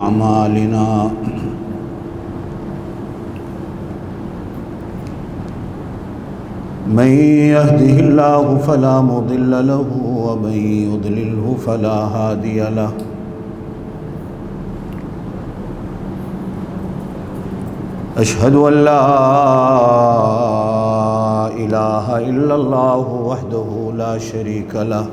أعمالنا من يهده الله فلا مضل له ومن يضلله فلا هادي له أشهد أن لا إله إلا الله وحده لا شريك له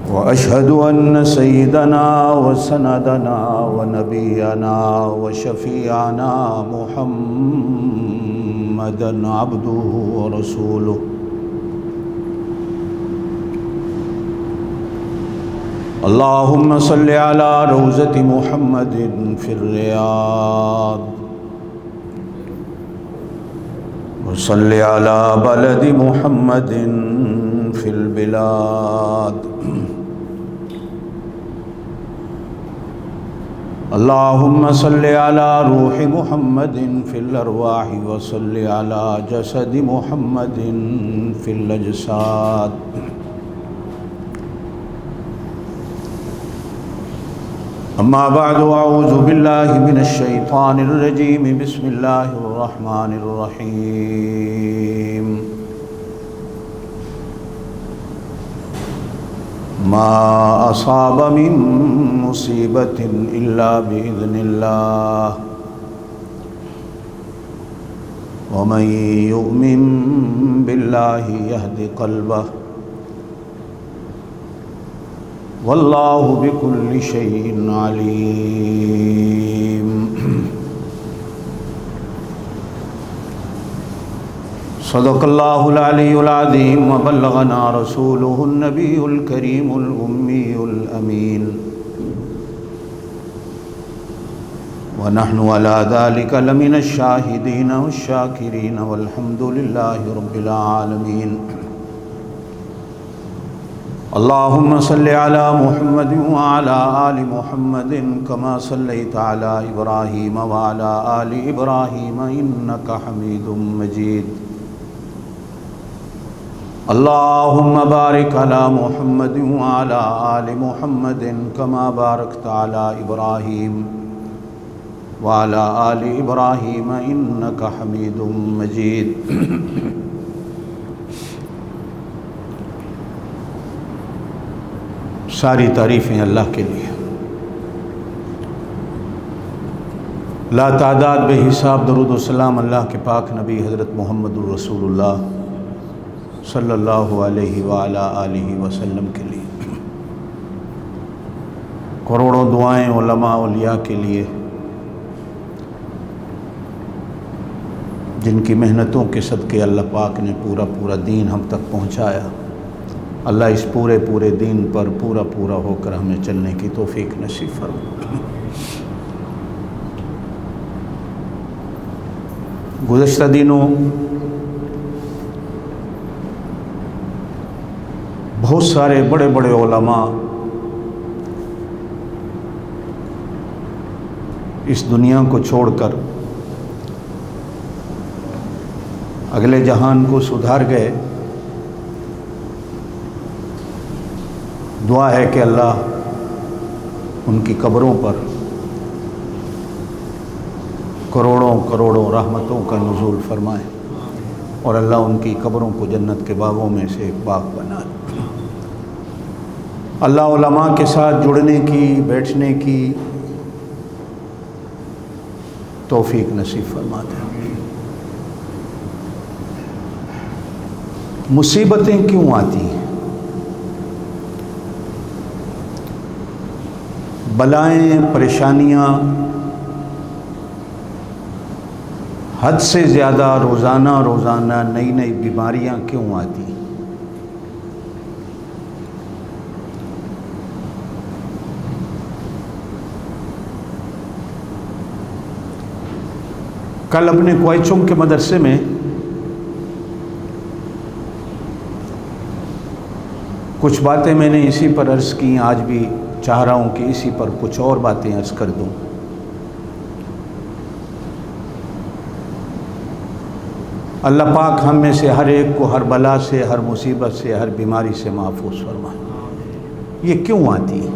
وأشهد أن سيدنا وسندنا ونبينا وشفيعنا محمدا عبده ورسوله اللهم صل على روضة محمد في الرياض وصل على بلد محمد في البلاد اللهم صل على روح محمد في الأرواح وصل على جسد محمد في الأجساد أما بعد أعوذ بالله من الشيطان الرجيم بسم الله الرحمن الرحيم ما أصاب من مصيبة إلا بإذن الله ومن يؤمن بالله يهد قلبه والله بكل شيء عليم صدق الله العلي العظيم وبلغنا رسوله النبي الكريم الأمي الأمين ونحن على ذلك لمن الشاهدين والشاكرين والحمد لله رب العالمين اللهم صل على محمد وعلى آل محمد كما صليت على إبراهيم وعلى آل إبراهيم إنك حميد مجيد اللهم بارك على محمد وعلى آل محمد كما باركت على إبراهيم وعلى آل إبراهيم إنك حميد مجيد ساری تعریفیں اللہ کے لیے، لا تعداد بے حساب درود و سلام اللہ کے پاک نبی حضرت محمد الرسول اللہ صلی اللہ علیہ وآلہ آلہ وسلم کے لیے، کروڑوں دعائیں علماء اولیاء کے لیے جن کی محنتوں کے صدقے اللہ پاک نے پورا دین ہم تک پہنچایا۔ اللہ اس پورے دین پر پورا ہو کر ہمیں چلنے کی توفیق نصیب فرمائے۔ گزشتہ دنوں بہت سارے بڑے علماء اس دنیا کو چھوڑ کر اگلے جہان کو سدھار گئے۔ دعا ہے کہ اللہ ان کی قبروں پر کروڑوں رحمتوں کا نزول فرمائے اور اللہ ان کی قبروں کو جنت کے باغوں میں سے ایک باغ بنا دے۔ اللہ علماء کے ساتھ جڑنے کی، بیٹھنے کی توفیق نصیب فرما دے۔ مصیبتیں کیوں آتی ہیں؟ بلائیں، پریشانیاں حد سے زیادہ روزانہ نئی بیماریاں کیوں آتی ہیں؟ کل اپنے کوئچونگ کے مدرسے میں کچھ باتیں میں نے اسی پر عرض کی، آج بھی چاہ رہا ہوں کہ اسی پر کچھ اور باتیں عرض کر دوں۔ اللہ پاک ہم میں سے ہر ایک کو ہر بلا سے، ہر مصیبت سے، ہر بیماری سے محفوظ فرمائے۔ یہ کیوں آتی ہے؟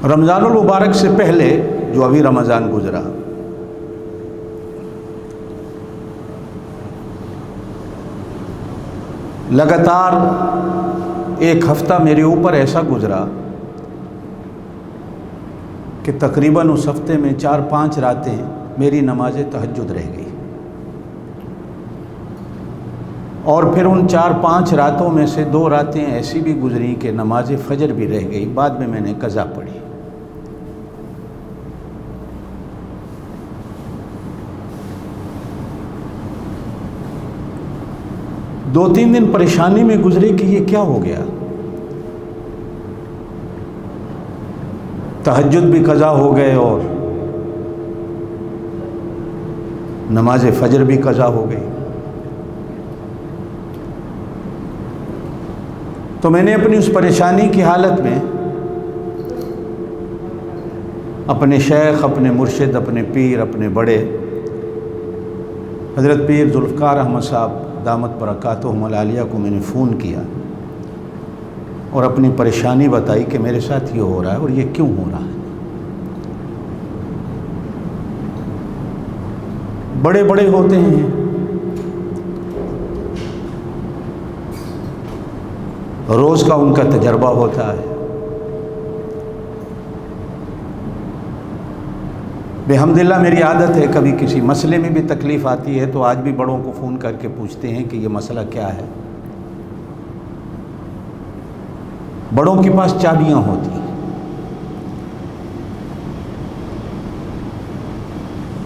رمضان المبارک سے پہلے جو ابھی رمضان گزرا، لگاتار ایک ہفتہ میرے اوپر ایسا گزرا کہ تقریباً اس ہفتے میں 4-5 راتیں میری نماز تہجد رہ گئی، اور پھر ان 4-5 راتوں میں سے 2 راتیں ایسی بھی گزری کہ نماز فجر بھی رہ گئی، بعد میں نے قضا پڑھی۔ دو تین دن پریشانی میں گزرے کہ یہ کیا ہو گیا، تہجد بھی قضا ہو گئے اور نماز فجر بھی قضا ہو گئی۔ تو میں نے اپنی اس پریشانی کی حالت میں اپنے شیخ، اپنے مرشد، اپنے پیر، اپنے بڑے حضرت پیر ذوالفقار احمد صاحب دامت برکاتہم العالیہ کو میں نے فون کیا اور اپنی پریشانی بتائی کہ میرے ساتھ یہ ہو رہا ہے اور یہ کیوں ہو رہا ہے۔ بڑے بڑے ہوتے ہیں، روز کا ان کا تجربہ ہوتا ہے، بحمدللہ میری عادت ہے کبھی کسی مسئلے میں بھی تکلیف آتی ہے تو آج بھی بڑوں کو فون کر کے پوچھتے ہیں کہ یہ مسئلہ کیا ہے۔ بڑوں کے پاس چابیاں ہوتی ہیں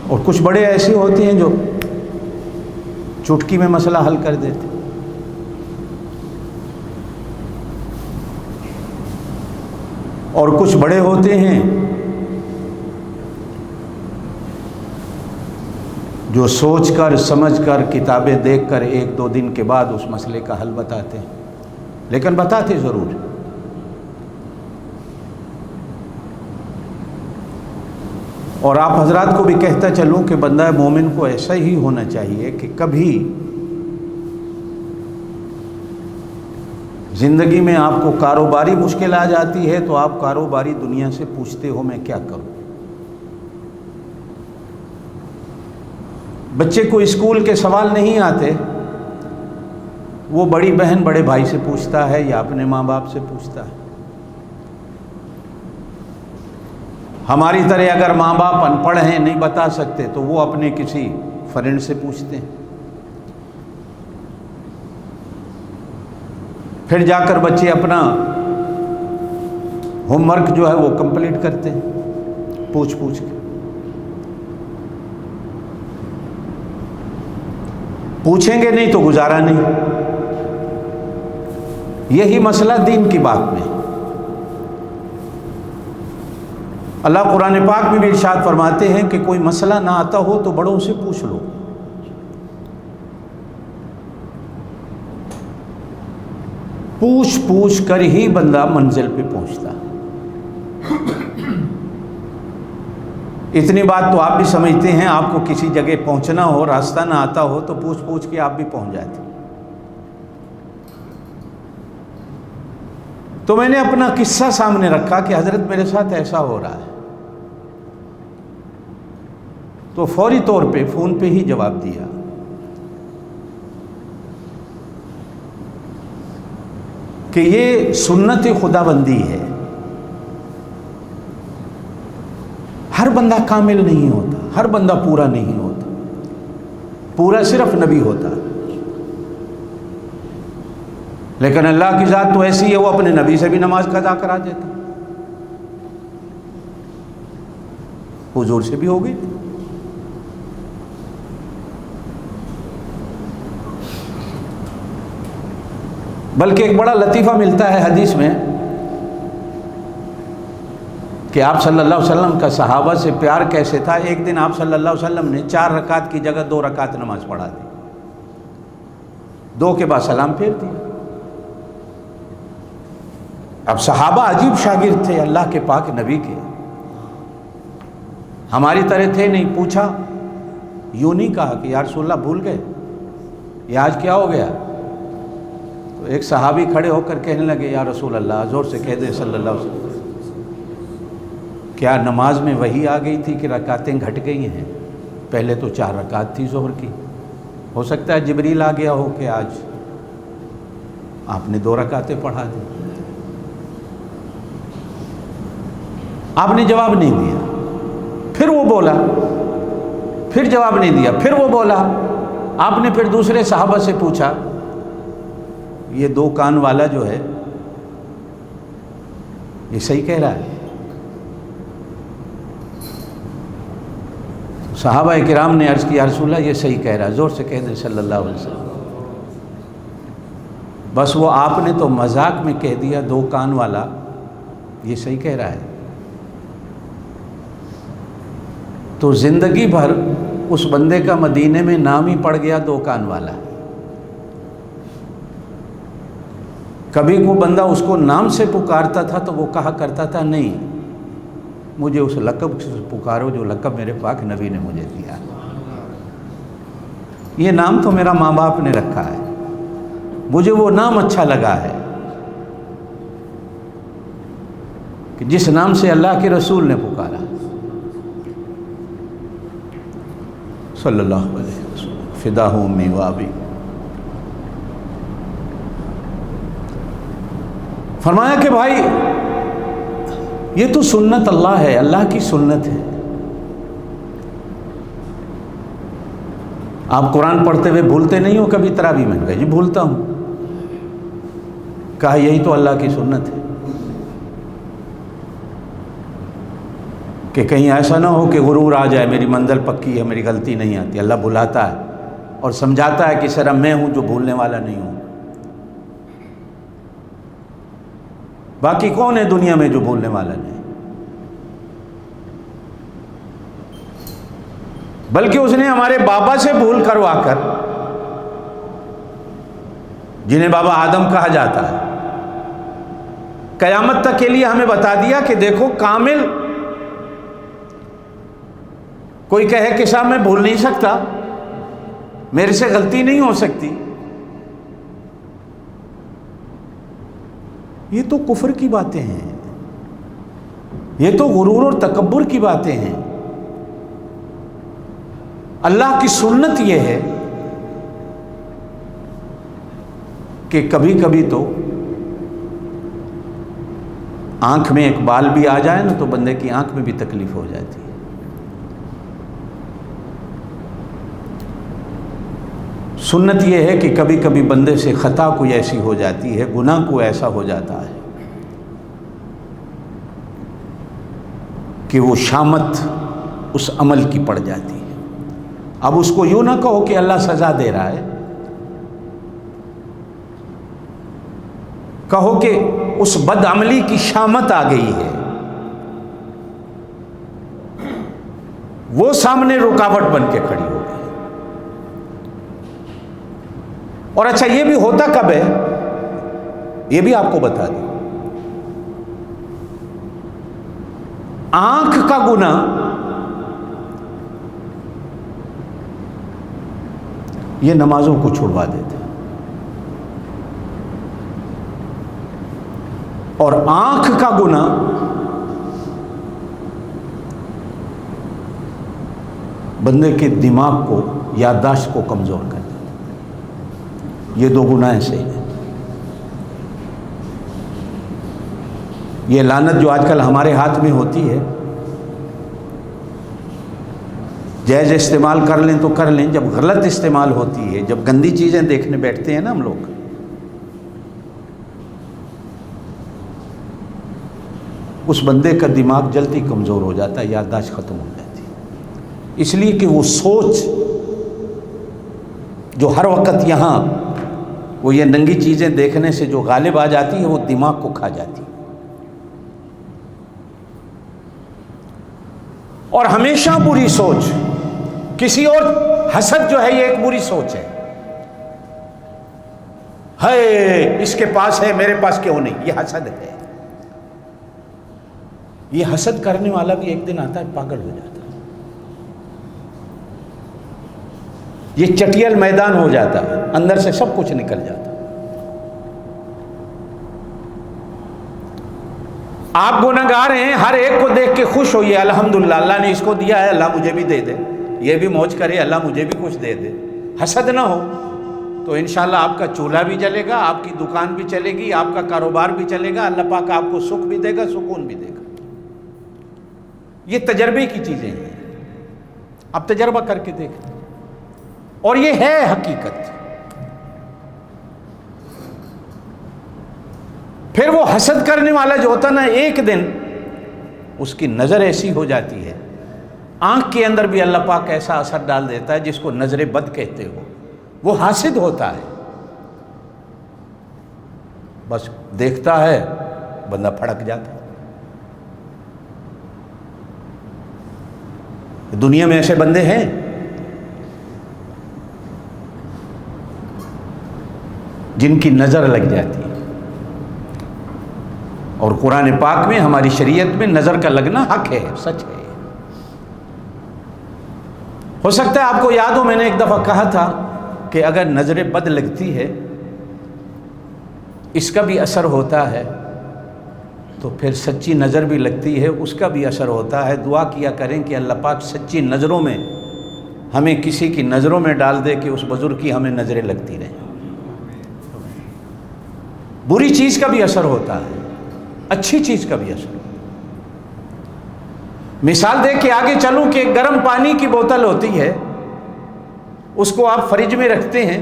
اور کچھ بڑے ایسے ہوتے ہیں جو چٹکی میں مسئلہ حل کر دیتے، اور کچھ بڑے ہوتے ہیں جو سوچ کر سمجھ کر کتابیں دیکھ کر 1-2 دن کے بعد اس مسئلے کا حل بتاتے ہیں، لیکن بتاتے ضرور۔ اور آپ حضرات کو بھی کہتا چلوں کہ بندہ مومن کو ایسا ہی ہونا چاہیے کہ کبھی زندگی میں آپ کو کاروباری مشکل آ جاتی ہے تو آپ کاروباری دنیا سے پوچھتے ہو میں کیا کروں۔ بچے کو اسکول کے سوال نہیں آتے، وہ بڑی بہن بڑے بھائی سے پوچھتا ہے یا اپنے ماں باپ سے پوچھتا ہے۔ ہماری طرح اگر ماں باپ ان پڑھ ہیں نہیں بتا سکتے تو وہ اپنے کسی فرینڈ سے پوچھتے ہیں، پھر جا کر بچے اپنا ہوم ورک جو ہے وہ کمپلیٹ کرتے ہیں پوچھ پوچھ کے۔ پوچھیں گے نہیں تو گزارا نہیں۔ یہی مسئلہ دین کی بات میں۔ اللہ قرآن پاک میں بھی ارشاد فرماتے ہیں کہ کوئی مسئلہ نہ آتا ہو تو بڑوں سے پوچھ لو۔ پوچھ پوچھ کر ہی بندہ منزل پہ پہنچتا۔ اتنی بات تو آپ بھی سمجھتے ہیں، آپ کو کسی جگہ پہنچنا ہو، راستہ نہ آتا ہو تو پوچھ پوچھ کے آپ بھی پہنچ جاتے۔ تو میں نے اپنا قصہ سامنے رکھا کہ حضرت میرے ساتھ ایسا ہو رہا ہے، تو فوری طور پہ فون پہ ہی جواب دیا کہ یہ سنت خدا بندی ہے۔ ہر بندہ کامل نہیں ہوتا، ہر بندہ پورا نہیں ہوتا، پورا صرف نبی ہوتا، لیکن اللہ کی ذات تو ایسی ہے وہ اپنے نبی سے بھی نماز قضا کرا دیتا، حضور سے بھی ہو گئی۔ بلکہ ایک بڑا لطیفہ ملتا ہے حدیث میں کہ آپ صلی اللہ علیہ وسلم کا صحابہ سے پیار کیسے تھا۔ ایک دن آپ صلی اللہ علیہ وسلم نے 4 رکعت کی جگہ 2 رکعت نماز پڑھا دی، 2 کے بعد سلام پھیر دیا۔ اب صحابہ عجیب شاگرد تھے اللہ کے پاک نبی کے، ہماری طرح تھے نہیں۔ پوچھا، یوں نہیں کہا کہ یا رسول اللہ بھول گئے، یہ آج کیا ہو گیا؟ تو ایک صحابی کھڑے ہو کر کہنے لگے یا رسول اللہ، زور سے کہہ دیں صلی اللہ علیہ وسلم، کیا نماز میں وحی آ گئی تھی کہ رکعتیں گھٹ گئی ہیں؟ پہلے تو 4 رکعت تھی ظہر کی، ہو سکتا ہے جبریل آ گیا ہو کہ آج آپ نے 2 رکعتیں پڑھا دی۔ آپ نے جواب نہیں دیا، پھر وہ بولا، پھر جواب نہیں دیا، پھر وہ بولا۔ آپ نے پھر دوسرے صحابہ سے پوچھا، یہ 2 کان والا جو ہے یہ صحیح کہہ رہا ہے؟ صحابہ کرام نے عرض کیا یا رسول اللہ یہ صحیح کہہ رہا ہے، زور سے کہہ دیں صلی اللہ علیہ وسلم۔ بس وہ آپ نے تو مذاق میں کہہ دیا 2 کان والا، یہ صحیح کہہ رہا ہے، تو زندگی بھر اس بندے کا مدینے میں نام ہی پڑ گیا 2 کان والا۔ کبھی کوئی بندہ اس کو نام سے پکارتا تھا تو وہ کہا کرتا تھا نہیں، مجھے اس لقب سے پکارو جو لقب میرے پاک نبی نے مجھے دیا۔ یہ نام تو میرا ماں باپ نے رکھا ہے، مجھے وہ نام اچھا لگا ہے کہ جس نام سے اللہ کے رسول نے پکارا صلی اللہ علیہ وسلم، فدا ہوں امی و ابی۔ فرمایا کہ بھائی یہ تو سنت اللہ ہے، اللہ کی سنت ہے۔ آپ قرآن پڑھتے ہوئے بھولتے نہیں ہو کبھی تراویح میں؟ کہا جی بھولتا ہوں۔ کہا یہی تو اللہ کی سنت ہے کہ کہیں ایسا نہ ہو کہ غرور آ جائے، میری منزل پکی ہے، میری غلطی نہیں آتی۔ اللہ بلاتا ہے اور سمجھاتا ہے کہ صرف میں ہوں جو بھولنے والا نہیں ہوں، باقی کون ہے دنیا میں جو بھولنے والا نہیں؟ بلکہ اس نے ہمارے بابا سے بھول کروا کر، جنہیں بابا آدم کہا جاتا ہے، قیامت تک کے لیے ہمیں بتا دیا کہ دیکھو کامل کوئی کہے کہ صاحب میں بھول نہیں سکتا، میرے سے غلطی نہیں ہو سکتی، یہ تو کفر کی باتیں ہیں، یہ تو غرور اور تکبر کی باتیں ہیں۔ اللہ کی سنت یہ ہے کہ کبھی کبھی تو آنکھ میں ایک بال بھی آ جائے نا تو بندے کی آنکھ میں بھی تکلیف ہو جاتی ہے۔ سنت یہ ہے کہ کبھی کبھی بندے سے خطا کوئی ایسی ہو جاتی ہے، گناہ کو ایسا ہو جاتا ہے کہ وہ شامت اس عمل کی پڑ جاتی ہے۔ اب اس کو یوں نہ کہو کہ اللہ سزا دے رہا ہے، کہو کہ اس بد عملی کی شامت آ گئی ہے، وہ سامنے رکاوٹ بن کے کھڑی ہو گئی۔ اور اچھا یہ بھی ہوتا کب ہے، یہ بھی آپ کو بتا دیں۔ آنکھ کا گناہ یہ نمازوں کو چھڑوا دیتا ہے، اور آنکھ کا گناہ بندے کے دماغ کو، یادداشت کو کمزور کر دیتا ہے۔ یہ 2 گناہ ایسے ہیں۔ یہ لعنت جو آج کل ہمارے ہاتھ میں ہوتی ہے، جائز استعمال کر لیں تو کر لیں، جب غلط استعمال ہوتی ہے، جب گندی چیزیں دیکھنے بیٹھتے ہیں نا ہم لوگ، اس بندے کا دماغ جلدی کمزور ہو جاتا ہے، یادداشت ختم ہو جاتی ہے، اس لیے کہ وہ سوچ جو ہر وقت یہاں وہ یہ ننگی چیزیں دیکھنے سے جو غالب آ جاتی ہے وہ دماغ کو کھا جاتی ہے۔ اور ہمیشہ بری سوچ، کسی اور حسد جو ہے یہ ایک بری سوچ ہے، اس کے پاس ہے میرے پاس کیوں نہیں، یہ حسد ہے۔ یہ حسد کرنے والا بھی ایک دن آتا ہے پاگل ہو جاتا ہے۔ یہ چٹیل میدان ہو جاتا ہے، اندر سے سب کچھ نکل جاتا ہے۔ آپ گنہگار ہیں، ہر ایک کو دیکھ کے خوش ہوئیے، الحمدللہ اللہ نے اس کو دیا ہے، اللہ مجھے بھی دے دے، یہ بھی موج کرے، اللہ مجھے بھی کچھ دے دے۔ حسد نہ ہو تو انشاءاللہ آپ کا چولہا بھی جلے گا، آپ کی دکان بھی چلے گی، آپ کا کاروبار بھی چلے گا، اللہ پاک آپ کو سکھ بھی دے گا، سکون بھی دے گا۔ یہ تجربے کی چیزیں ہیں، آپ تجربہ کر کے دیکھیں، اور یہ ہے حقیقت۔ پھر وہ حسد کرنے والا جو ہوتا نا، ایک دن اس کی نظر ایسی ہو جاتی ہے، آنکھ کے اندر بھی اللہ پاک ایسا اثر ڈال دیتا ہے جس کو نظر بد کہتے ہو، وہ حاسد ہوتا ہے، بس دیکھتا ہے بندہ پھڑک جاتا ہے۔ دنیا میں ایسے بندے ہیں، جن کی نظر لگ جاتی ہے، اور قرآن پاک میں، ہماری شریعت میں نظر کا لگنا حق ہے، سچ ہے۔ ہو سکتا ہے آپ کو یاد ہو، میں نے ایک دفعہ کہا تھا کہ اگر نظر بد لگتی ہے، اس کا بھی اثر ہوتا ہے، تو پھر سچی نظر بھی لگتی ہے، اس کا بھی اثر ہوتا ہے۔ دعا کیا کریں کہ اللہ پاک سچی نظروں میں ہمیں کسی کی نظروں میں ڈال دے کہ اس بزرگ کی ہمیں نظریں لگتی رہیں۔ بری چیز کا بھی اثر ہوتا ہے، اچھی چیز کا بھی اثر۔ مثال دے کے آگے چلوں کہ گرم پانی کی بوتل ہوتی ہے، اس کو آپ فریج میں رکھتے ہیں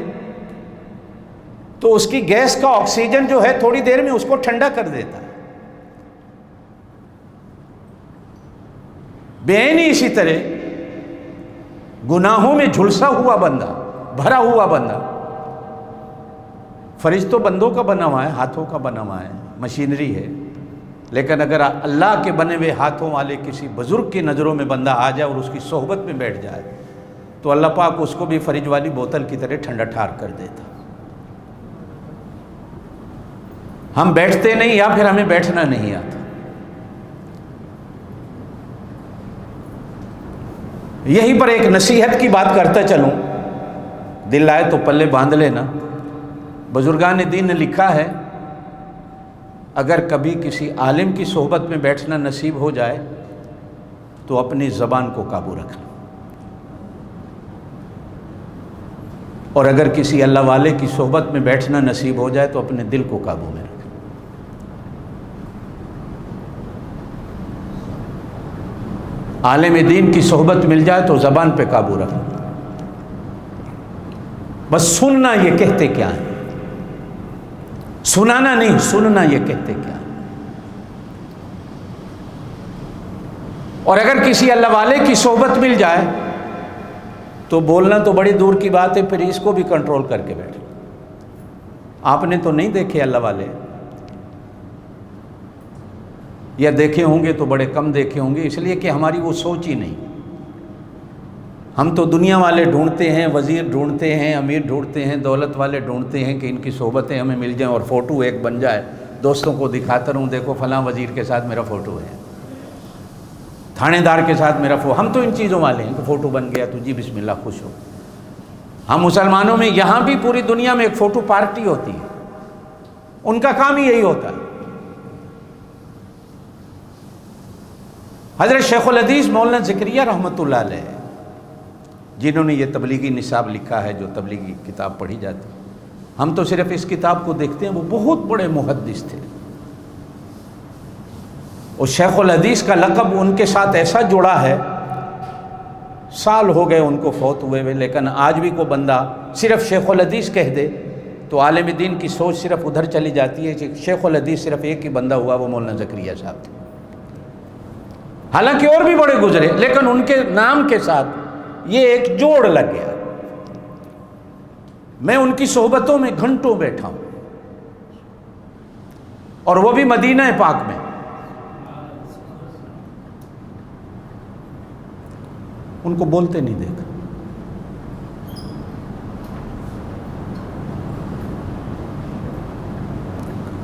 تو اس کی گیس کا آکسیجن جو ہے تھوڑی دیر میں اس کو ٹھنڈا کر دیتا ہے۔ بین اسی طرح گناہوں میں جھلسا ہوا بندہ، بھرا ہوا بندہ، فریج تو بندوں کا بنا ہوا ہے، ہاتھوں کا بنا ہوا ہے، مشینری ہے، لیکن اگر اللہ کے بنے ہوئے ہاتھوں والے کسی بزرگ کی نظروں میں بندہ آ جائے اور اس کی صحبت میں بیٹھ جائے تو اللہ پاک اس کو بھی فریج والی بوتل کی طرح ٹھنڈا ٹھار کر دیتا۔ ہم بیٹھتے نہیں، یا پھر ہمیں بیٹھنا نہیں آتا۔ یہیں پر ایک نصیحت کی بات کرتا چلوں، دل آئے تو پلے باندھ لینا۔ بزرگان دین نے لکھا ہے، اگر کبھی کسی عالم کی صحبت میں بیٹھنا نصیب ہو جائے تو اپنی زبان کو قابو رکھنا، اور اگر کسی اللہ والے کی صحبت میں بیٹھنا نصیب ہو جائے تو اپنے دل کو قابو میں رکھنا۔ عالم دین کی صحبت مل جائے تو زبان پہ قابو رکھنا، بس سننا یہ کہتے کیا ہیں، سنانا نہیں، سننا یہ کہتے کیا ہیں۔ اور اگر کسی اللہ والے کی صحبت مل جائے تو بولنا تو بڑی دور کی بات ہے، پھر اس کو بھی کنٹرول کر کے بیٹھنا۔ آپ نے تو نہیں دیکھے اللہ والے، یا دیکھے ہوں گے تو بڑے کم دیکھے ہوں گے، اس لیے کہ ہماری وہ سوچ ہی نہیں۔ ہم تو دنیا والے ڈھونڈتے ہیں، وزیر ڈھونڈتے ہیں، امیر ڈھونڈتے ہیں، دولت والے ڈھونڈتے ہیں کہ ان کی صحبتیں ہمیں مل جائیں اور فوٹو ایک بن جائے، دوستوں کو دکھاتا رہوں، دیکھو فلاں وزیر کے ساتھ میرا فوٹو ہے، تھانے دار کے ساتھ میرا فوٹو۔ ہم تو ان چیزوں والے ہیں کہ فوٹو بن گیا تو جی بسم اللہ خوش ہو۔ ہم مسلمانوں میں یہاں بھی پوری دنیا میں ایک فوٹو پارٹی ہوتی ہے، ان کا کام ہی یہی ہوتا ہے۔ حضرت شیخ الحدیث مولانا زکریا رحمۃ اللہ علیہ، جنہوں نے یہ تبلیغی نصاب لکھا ہے، جو تبلیغی کتاب پڑھی جاتی ہے، ہم تو صرف اس کتاب کو دیکھتے ہیں، وہ بہت بڑے محدث تھے، اور شیخ الحدیث کا لقب ان کے ساتھ ایسا جڑا ہے، سال ہو گئے ان کو فوت ہوئے، لیکن آج بھی کوئی بندہ صرف شیخ الحدیث کہہ دے تو عالم دین کی سوچ صرف ادھر چلی جاتی ہے کہ شیخ الحدیث صرف ایک ہی بندہ ہوا، وہ مولانا زکریا صاحب تھے۔ حالانکہ اور بھی بڑے گزرے، لیکن ان کے نام کے ساتھ یہ ایک جوڑ لگ گیا۔ میں ان کی صحبتوں میں گھنٹوں بیٹھا ہوں، اور وہ بھی مدینہ پاک میں۔ ان کو بولتے نہیں دیکھا۔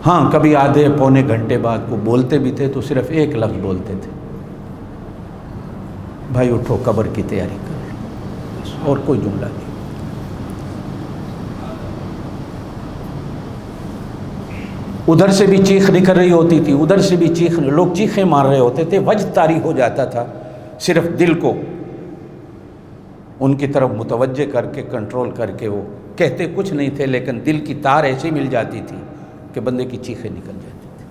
ہاں کبھی آدھے پونے گھنٹے بعد کو بولتے بھی تھے تو صرف ایک لفظ بولتے تھے، بھائی اٹھو قبر کی تیاری کر، بس اور کوئی جملہ نہیں۔ ادھر سے بھی چیخ نکل رہی ہوتی تھی، ادھر سے بھی لوگ چیخیں مار رہے ہوتے تھے، وجد طاری ہو جاتا تھا، صرف دل کو ان کی طرف متوجہ کر کے کنٹرول کر کے، وہ کہتے کچھ نہیں تھے لیکن دل کی تار ایسی مل جاتی تھی کہ بندے کی چیخیں نکل جاتی تھی۔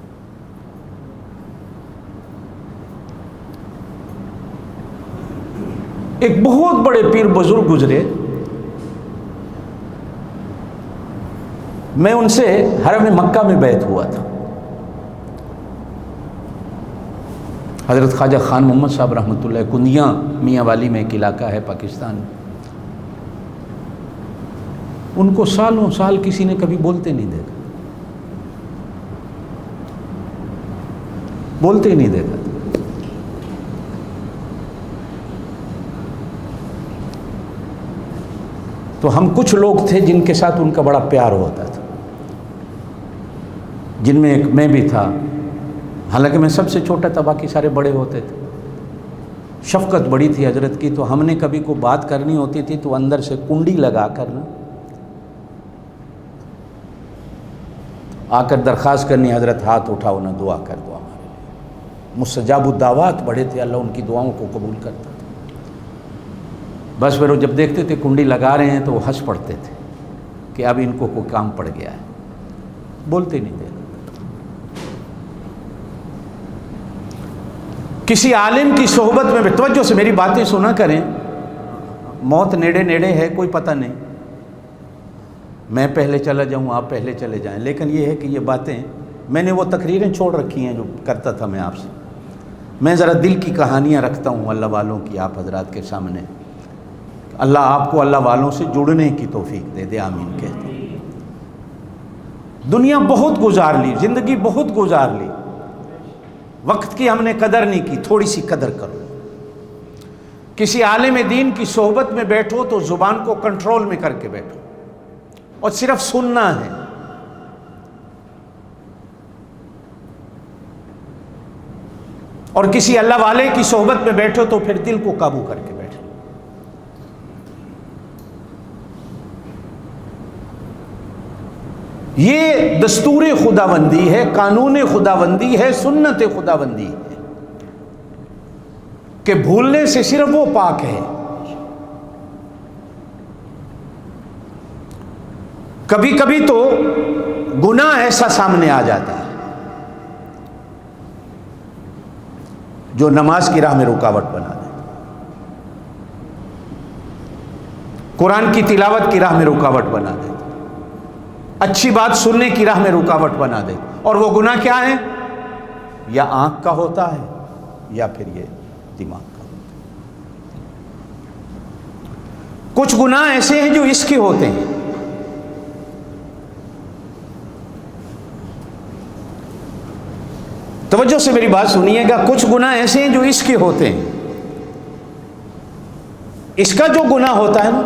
ایک بہت بڑے پیر بزرگ گزرے، میں ان سے حرم مکہ میں بیعت ہوا تھا، حضرت خواجہ خان محمد صاحب رحمۃ اللہ، کندیاں میاں والی میں ایک علاقہ ہے پاکستان میں۔ ان کو سالوں سال کسی نے کبھی بولتے نہیں دیکھا، بولتے ہی نہیں دیکھا۔ تو ہم کچھ لوگ تھے جن کے ساتھ ان کا بڑا پیار ہوتا تھا، جن میں ایک میں بھی تھا، حالانکہ میں سب سے چھوٹا تھا، باقی سارے بڑے ہوتے تھے۔ شفقت بڑی تھی حضرت کی، تو ہم نے کبھی کوئی بات کرنی ہوتی تھی تو اندر سے کنڈی لگا کر نا آ کر درخواست کرنی، حضرت ہاتھ اٹھاؤ نا، دعا کر دو ہمارے لیے۔ مستجاب الدعوات بڑے تھے، اللہ ان کی دعاؤں کو قبول کرتا تھا۔ بس پھر وہ جب دیکھتے تھے کنڈی لگا رہے ہیں تو وہ ہنس پڑتے تھے کہ اب ان کو کوئی کام پڑ گیا ہے، بولتے نہیں تھے۔ کسی عالم کی صحبت میں، توجہ سے میری باتیں سنا کریں، موت نیڑے نیڑے ہے، کوئی پتہ نہیں، میں پہلے چلا جاؤں، آپ پہلے چلے جائیں، لیکن یہ ہے کہ یہ باتیں میں نے وہ تقریریں چھوڑ رکھی ہیں جو کرتا تھا میں آپ سے۔ میں ذرا دل کی کہانیاں رکھتا ہوں اللہ والوں کی آپ حضرات کے سامنے۔ اللہ آپ کو اللہ والوں سے جڑنے کی توفیق دے دے، آمین کہتے ہیں۔ دنیا بہت گزار لی، زندگی بہت گزار لی، وقت کی ہم نے قدر نہیں کی، تھوڑی سی قدر کرو۔ کسی عالم دین کی صحبت میں بیٹھو تو زبان کو کنٹرول میں کر کے بیٹھو، اور صرف سننا ہے۔ اور کسی اللہ والے کی صحبت میں بیٹھو تو پھر دل کو قابو کر کے بیٹھو۔ یہ دستور خداوندی ہے، قانون خداوندی ہے، سنت خداوندی ہے کہ بھولنے سے صرف وہ پاک ہے۔ کبھی کبھی تو گناہ ایسا سامنے آ جاتا ہے جو نماز کی راہ میں رکاوٹ بنا دے، قرآن کی تلاوت کی راہ میں رکاوٹ بنا دے، اچھی بات سننے کی راہ میں رکاوٹ بنا دے۔ اور وہ گناہ کیا ہے؟ یا آنکھ کا ہوتا ہے یا پھر یہ دماغ کا ہوتا ہے۔ کچھ گناہ ایسے ہیں جو اس کے ہوتے ہیں، توجہ سے میری بات سنیے گا، کچھ گناہ ایسے ہیں جو اس کے ہوتے ہیں۔ اس کا جو گناہ ہوتا ہے نا،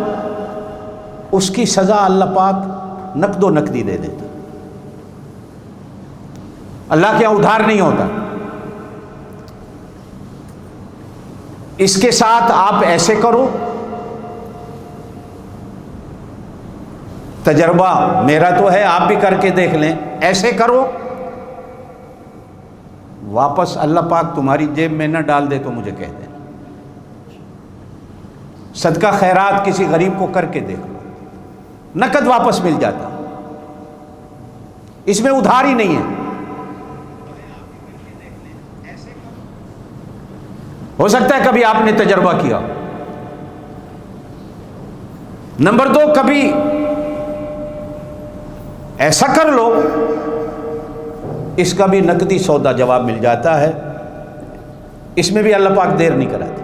اس کی سزا اللہ پاک نقد و نقدی دے دیتا، اللہ کے یہاں ادھار نہیں ہوتا۔ اس کے ساتھ آپ ایسے کرو، تجربہ میرا تو ہے، آپ بھی کر کے دیکھ لیں، ایسے کرو، واپس اللہ پاک تمہاری جیب میں نہ ڈال دے تو مجھے کہہ دیں۔ صدقہ خیرات کسی غریب کو کر کے دیکھ لو، نقد واپس مل جاتا، اس میں ادھار ہی نہیں ہے۔ ہو سکتا ہے کبھی آپ نے تجربہ کیا۔ نمبر 2، کبھی ایسا کر لو، اس کا بھی نقدی سودا جواب مل جاتا ہے، اس میں بھی اللہ پاک دیر نہیں کراتا۔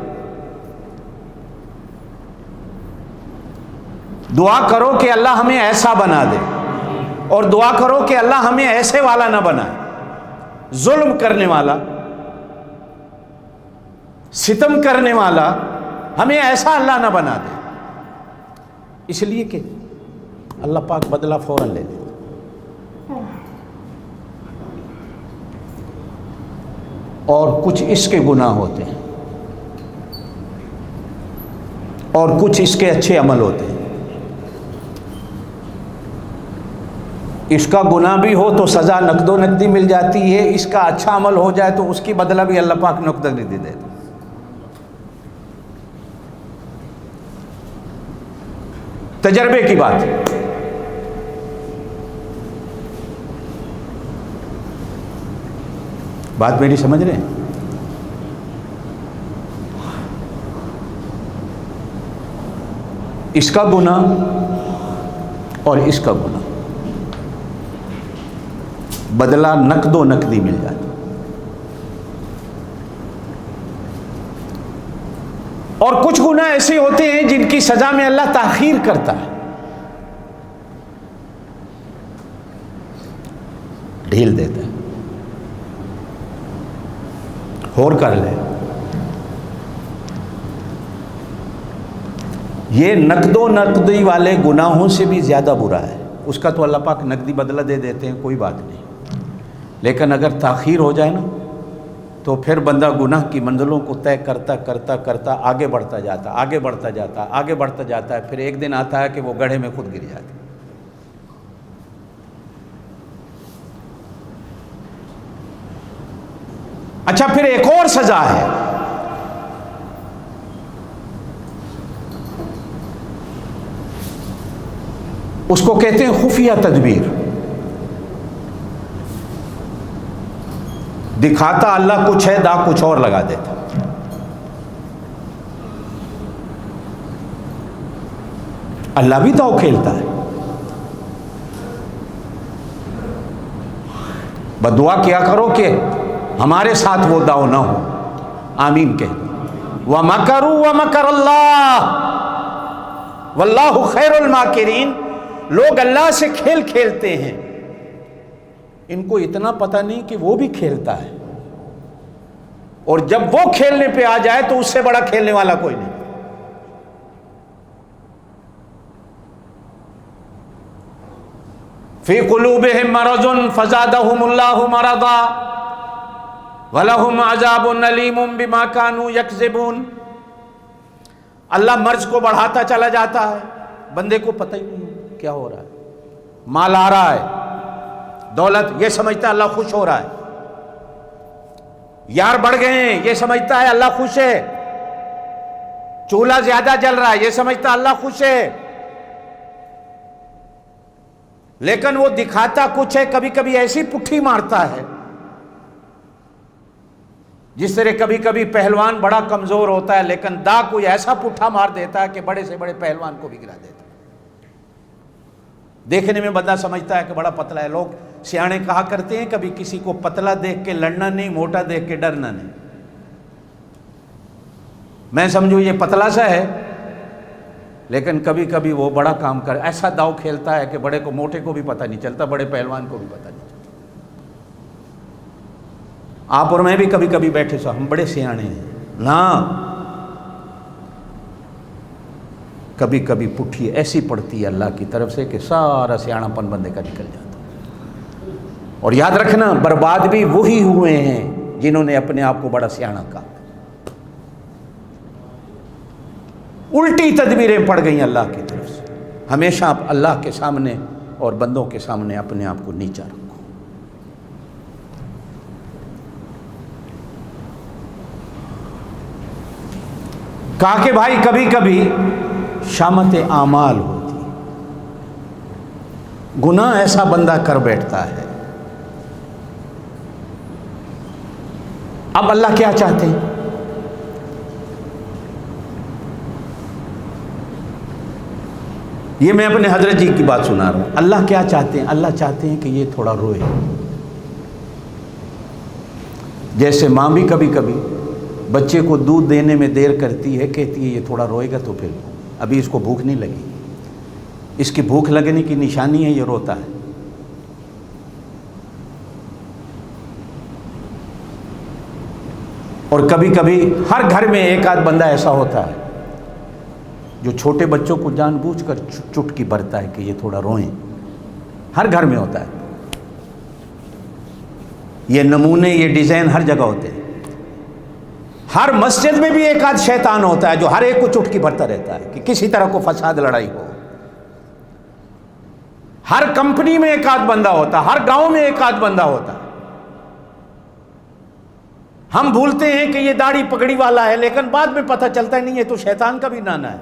دعا کرو کہ اللہ ہمیں ایسا بنا دے، اور دعا کرو کہ اللہ ہمیں ایسے والا نہ بنائے، ظلم کرنے والا، ستم کرنے والا، ہمیں ایسا اللہ نہ بنا دے، اس لیے کہ اللہ پاک بدلہ فوراً لے لیتا۔ اور کچھ اس کے گناہ ہوتے ہیں اور کچھ اس کے اچھے عمل ہوتے ہیں۔ اس کا گناہ بھی ہو تو سزا نقد و نقدی مل جاتی ہے، اس کا اچھا عمل ہو جائے تو اس کی بدلہ بھی اللہ پاک نقد و نقدی دے دیتا۔ تجربے کی بات ہے۔ بات میری سمجھ رہے ہیں؟ اس کا گناہ اور اس کا گناہ بدلہ نقد و نقدی مل جاتا، اور کچھ گناہ ایسے ہوتے ہیں جن کی سزا میں اللہ تاخیر کرتا ہے، ڈھیل دیتا ہے، اور کر لے۔ یہ نقد و نقدی والے گناہوں سے بھی زیادہ برا ہے، اس کا تو اللہ پاک نقدی بدلہ دے دیتے ہیں، کوئی بات نہیں، لیکن اگر تاخیر ہو جائے نا تو پھر بندہ گناہ کی منزلوں کو طے کرتا کرتا کرتا آگے بڑھتا جاتا، آگے بڑھتا جاتا، آگے بڑھتا جاتا ہے، پھر ایک دن آتا ہے کہ وہ گڑھے میں خود گر جاتا ہے۔ اچھا، پھر ایک اور سزا ہے، اس کو کہتے ہیں خفیہ تدبیر۔ دکھاتا اللہ کچھ ہے، دا کچھ اور لگا دیتا۔ اللہ بھی داؤ کھیلتا ہے۔ بدعا کیا کرو کہ ہمارے ساتھ وہ داؤ نہ ہو، آمین کہہ دو۔ وَمَكَرُوا وَمَكَرَ اللَّهُ وَاللَّهُ خَيْرُ الْمَاكِرِينَ۔ لوگ اللہ سے کھیل کھیلتے ہیں، ان کو اتنا پتہ نہیں کہ وہ بھی کھیلتا ہے، اور جب وہ کھیلنے پہ آ جائے تو اس سے بڑا کھیلنے والا کوئی نہیں۔ فی قلوبہم مرض فزادہم اللہ مرضا ولہم عذاب علیم بما کانوا یکذبون۔ اللہ مرض کو بڑھاتا چلا جاتا ہے، بندے کو پتہ ہی نہیں کیا ہو رہا ہے۔ مال آ رہا ہے، دولت، یہ سمجھتا ہے اللہ خوش ہو رہا ہے۔ یار بڑھ گئے ہیں، یہ سمجھتا ہے اللہ خوش ہے۔ چولہا زیادہ جل رہا ہے، یہ سمجھتا ہے اللہ خوش ہے۔ لیکن وہ دکھاتا کچھ ہے، کبھی کبھی ایسی پٹھی مارتا ہے جس طرح کبھی کبھی پہلوان بڑا کمزور ہوتا ہے لیکن دا کوئی ایسا پٹھا مار دیتا ہے کہ بڑے سے بڑے پہلوان کو بھی گرا دیتا ہے۔ دیکھنے میں بندہ سمجھتا ہے کہ بڑا پتلا ہے۔ لوگ سیانے کہا کرتے ہیں کبھی کسی کو پتلا دیکھ کے لڑنا نہیں، موٹا دیکھ کے ڈرنا نہیں۔ میں سمجھوں یہ پتلا سا ہے، لیکن کبھی کبھی وہ بڑا کام کر ایسا داؤ کھیلتا ہے کہ بڑے کو، موٹے کو بھی پتہ نہیں چلتا، بڑے پہلوان کو بھی پتہ نہیں چلتا۔ آپ اور میں بھی کبھی کبھی بیٹھے سو ہم بڑے سیانے ہیں نا، کبھی کبھی پٹھی ایسی پڑتی ہے اللہ کی طرف سے کہ سارا سیاڑا پن بندے کا نکل جاتا۔ اور یاد رکھنا، برباد بھی وہی ہوئے ہیں جنہوں نے اپنے آپ کو بڑا سیاڑا کہا۔ الٹی تدبیریں پڑ گئیں اللہ کی طرف سے۔ ہمیشہ آپ اللہ کے سامنے اور بندوں کے سامنے اپنے آپ کو نیچا رکھو۔ کہا کہ بھائی کبھی کبھی شامت اعمال ہوتی، گناہ ایسا بندہ کر بیٹھتا ہے۔ اب اللہ کیا چاہتے ہیں؟ یہ میں اپنے حضرت جی کی بات سنا رہا ہوں۔ اللہ کیا چاہتے ہیں؟ اللہ چاہتے ہیں کہ یہ تھوڑا روئے۔ جیسے ماں بھی کبھی کبھی بچے کو دودھ دینے میں دیر کرتی ہے، کہتی ہے یہ تھوڑا روئے گا تو پھر ابھی اس کو بھوک نہیں لگی، اس کی بھوک لگنے کی نشانی ہے یہ روتا ہے۔ اور کبھی کبھی ہر گھر میں ایک آدھ بندہ ایسا ہوتا ہے جو چھوٹے بچوں کو جان بوجھ کر چٹکی بھرتا ہے کہ یہ تھوڑا روئیں۔ ہر گھر میں ہوتا ہے یہ نمونے، یہ ڈیزائن ہر جگہ ہوتے ہیں۔ ہر مسجد میں بھی ایک آدھ شیطان ہوتا ہے جو ہر ایک کو چٹکی بھرتا رہتا ہے کہ کسی طرح کو فساد، لڑائی ہو۔ ہر کمپنی میں ایک آدھ بندہ ہوتا، ہر گاؤں میں ایک آدھ بندہ ہوتا. ہم بھولتے ہیں کہ یہ داڑھی پگڑی والا ہے، لیکن بعد میں پتہ چلتا ہے نہیں، یہ تو شیطان کا بھی نانا ہے.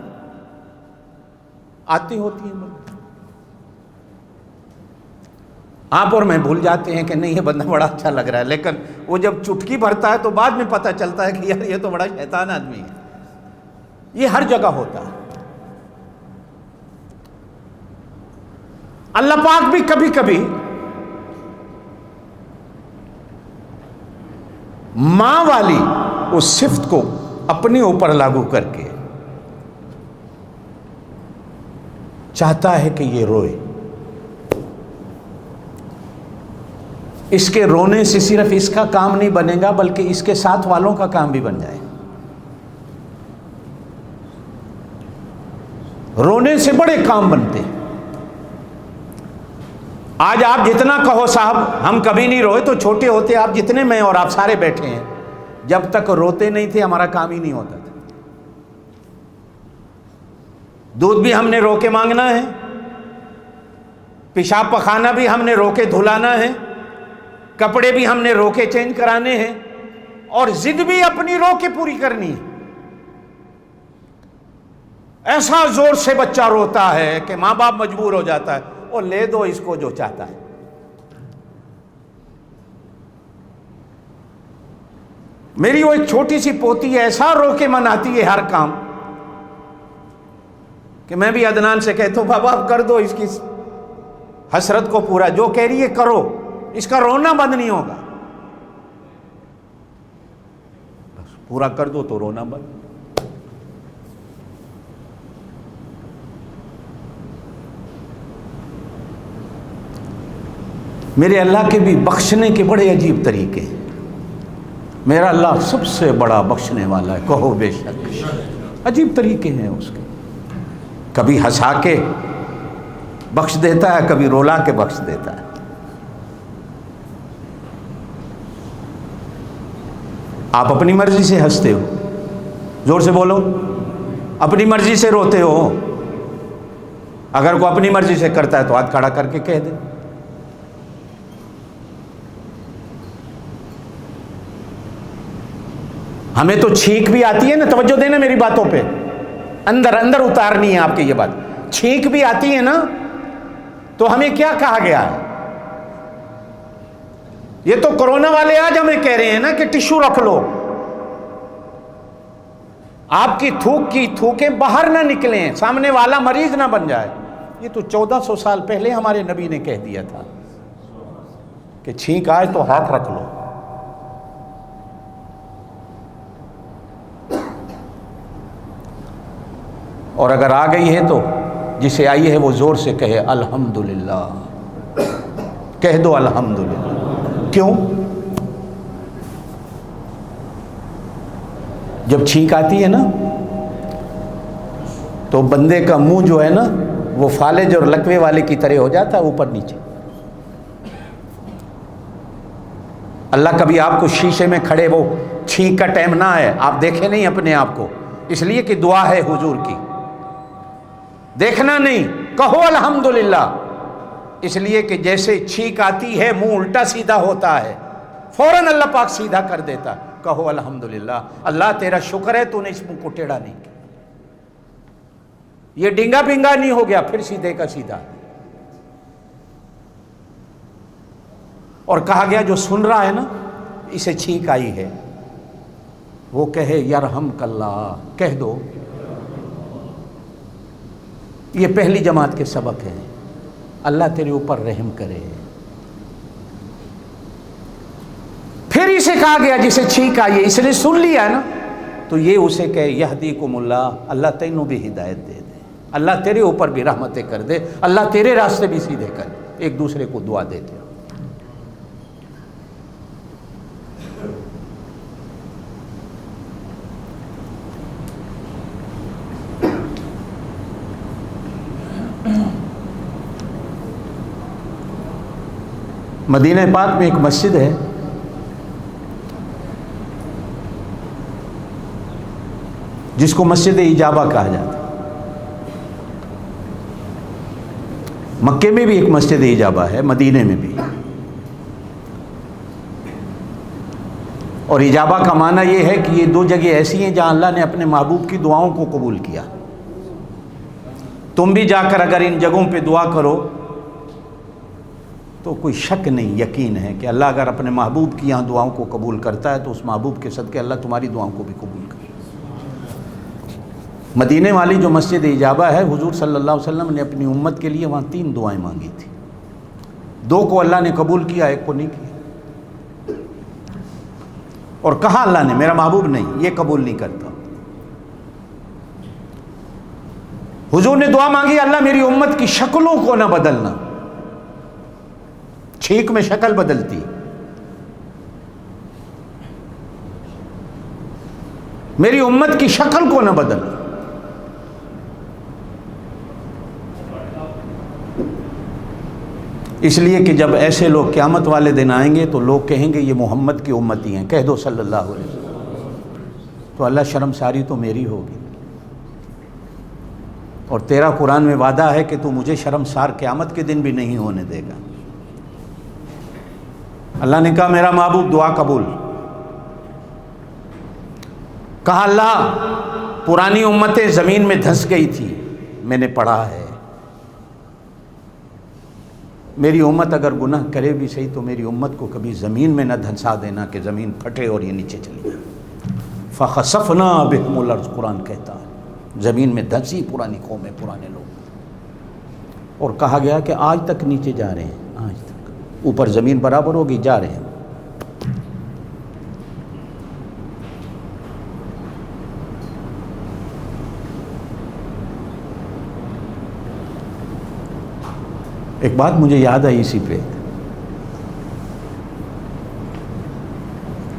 آتی ہوتی ہیں آپ اور میں بھول جاتے ہیں کہ نہیں یہ بندہ بڑا اچھا لگ رہا ہے، لیکن وہ جب چٹکی بھرتا ہے تو بعد میں پتہ چلتا ہے کہ یار یہ تو بڑا شیطان آدمی ہے. یہ ہر جگہ ہوتا ہے. اللہ پاک بھی کبھی کبھی ماں والی اس صفت کو اپنے اوپر لاگو کر کے چاہتا ہے کہ یہ روئے. اس کے رونے سے صرف اس کا کام نہیں بنے گا، بلکہ اس کے ساتھ والوں کا کام بھی بن جائے. رونے سے بڑے کام بنتے ہیں. آج آپ جتنا کہو صاحب ہم کبھی نہیں روئے، تو چھوٹے ہوتے آپ جتنے میں اور آپ سارے بیٹھے ہیں، جب تک روتے نہیں تھے ہمارا کام ہی نہیں ہوتا تھا. دودھ بھی ہم نے رو کے مانگنا ہے، پیشاب پخانا بھی ہم نے رو کے دھلانا ہے، کپڑے بھی ہم نے رو کے چینج کرانے ہیں، اور ضد بھی اپنی رو کے پوری کرنی ہے. ایسا زور سے بچہ روتا ہے کہ ماں باپ مجبور ہو جاتا ہے، اور لے دو اس کو جو چاہتا ہے. میری وہ ایک چھوٹی سی پوتی ہے، ایسا رو کے مناتی ہے ہر کام کہ میں بھی عدنان سے کہتا ہوں بابا اب کر دو اس کی حسرت کو پورا، جو کہہ رہی ہے کرو، اس کا رونا بند نہیں ہوگا. بس پورا کر دو تو رونا بند. میرے اللہ کے بھی بخشنے کے بڑے عجیب طریقے ہیں. میرا اللہ سب سے بڑا بخشنے والا ہے، کہو بے شک. عجیب طریقے ہیں اس کے. کبھی ہنسا کے بخش دیتا ہے، کبھی رولا کے بخش دیتا ہے. آپ اپنی مرضی سے ہنستے ہو، زور سے بولو، اپنی مرضی سے روتے ہو. اگر کوئی اپنی مرضی سے کرتا ہے تو ہاتھ کھڑا کر کے کہہ دے. ہمیں تو چھینک بھی آتی ہے نا، توجہ دینا میری باتوں پہ، اندر اندر اتارنی ہے آپ کی یہ بات. چھینک بھی آتی ہے نا تو ہمیں کیا کہا گیا ہے؟ یہ تو کورونا والے آج ہمیں کہہ رہے ہیں نا کہ ٹشو رکھ لو، آپ کی تھوک کی تھوکیں باہر نہ نکلیں، سامنے والا مریض نہ بن جائے. یہ تو 1400 سال پہلے ہمارے نبی نے کہہ دیا تھا کہ چھینک آئے تو ہاتھ رکھ لو. اور اگر آ گئی ہے تو جسے آئی ہے وہ زور سے کہے الحمدللہ. کہہ دو الحمدللہ. کیوں؟ جب چھینک آتی ہے نا تو بندے کا منہ جو ہے نا وہ فالج اور لکوے والے کی طرح ہو جاتا ہے، اوپر نیچے. اللہ کبھی آپ کو شیشے میں کھڑے وہ چھینک کا ٹائم نہ ہے، آپ دیکھیں نہیں اپنے آپ کو، اس لیے کہ دعا ہے حضور کی. دیکھنا نہیں، کہو الحمدللہ. اس لیے کہ جیسے چھینک آتی ہے منہ الٹا سیدھا ہوتا ہے، فوراً اللہ پاک سیدھا کر دیتا. کہو الحمدللہ، اللہ تیرا شکر ہے تو نے اس منہ کو ٹیڑھا نہیں کیا، یہ ڈنگا پنگا نہیں ہو گیا، پھر سیدھے کا سیدھا. اور کہا گیا جو سن رہا ہے نا اسے چھینک آئی ہے وہ کہے یرحمک اللہ. کہہ دو. یہ پہلی جماعت کے سبق ہے، اللہ تیرے اوپر رحم کرے. پھر اسے کہا گیا جسے چھینک آئی ہے، اس نے سن لیا ہے نا تو یہ اسے کہے یہدیکم اللہ، اللہ تینوں بھی ہدایت دے دے، اللہ تیرے اوپر بھی رحمتیں کر دے، اللہ تیرے راستے بھی سیدھے کر دے. ایک دوسرے کو دعا دیتے ہو. مدینہ پاک میں ایک مسجد ہے جس کو مسجد اجابہ کہا جاتا ہے. مکے میں بھی ایک مسجد اجابہ ہے، مدینے میں بھی. اور اجابہ کا معنی یہ ہے کہ یہ دو جگہ ایسی ہیں جہاں اللہ نے اپنے محبوب کی دعاؤں کو قبول کیا. تم بھی جا کر اگر ان جگہوں پہ دعا کرو تو کوئی شک نہیں، یقین ہے کہ اللہ اگر اپنے محبوب کی یہاں دعاؤں کو قبول کرتا ہے تو اس محبوب کے صدقے اللہ تمہاری دعاؤں کو بھی قبول کرے. مدینے والی جو مسجد اجابہ ہے، حضور صلی اللہ علیہ وسلم نے اپنی امت کے لیے وہاں 3 دعائیں مانگی تھی. 2 کو اللہ نے قبول کیا، 1 کو نہیں کیا. اور کہا اللہ نے میرا محبوب نہیں، یہ قبول نہیں کرتا. حضور نے دعا مانگی اللہ میری امت کی شکلوں کو نہ بدلنا. چھینک میں شکل بدلتی، میری امت کی شکل کو نہ بدلنا. اس لیے کہ جب ایسے لوگ قیامت والے دن آئیں گے تو لوگ کہیں گے یہ محمد کی امتی ہیں، کہہ دو صلی اللہ علیہ وسلم. تو اللہ شرمساری تو میری ہوگی، اور تیرا قرآن میں وعدہ ہے کہ تو مجھے شرمسار قیامت کے دن بھی نہیں ہونے دے گا. اللہ نے کہا میرا محبوب دعا قبول. کہا اللہ پرانی امتیں زمین میں دھنس گئی تھی، میں نے پڑھا ہے، میری امت اگر گناہ کرے بھی صحیح تو میری امت کو کبھی زمین میں نہ دھنسا دینا کہ زمین پھٹے اور یہ نیچے چلی جائے. فخسفنا بہم الارض، قرآن کہتا ہے زمین میں دھنسی پرانی قومیں، پرانے لوگ. اور کہا گیا کہ آج تک نیچے جا رہے ہیں، آج تک اوپر زمین برابر ہوگی، جا رہے ہیں. ایک بات مجھے یاد آئی اسی پہ.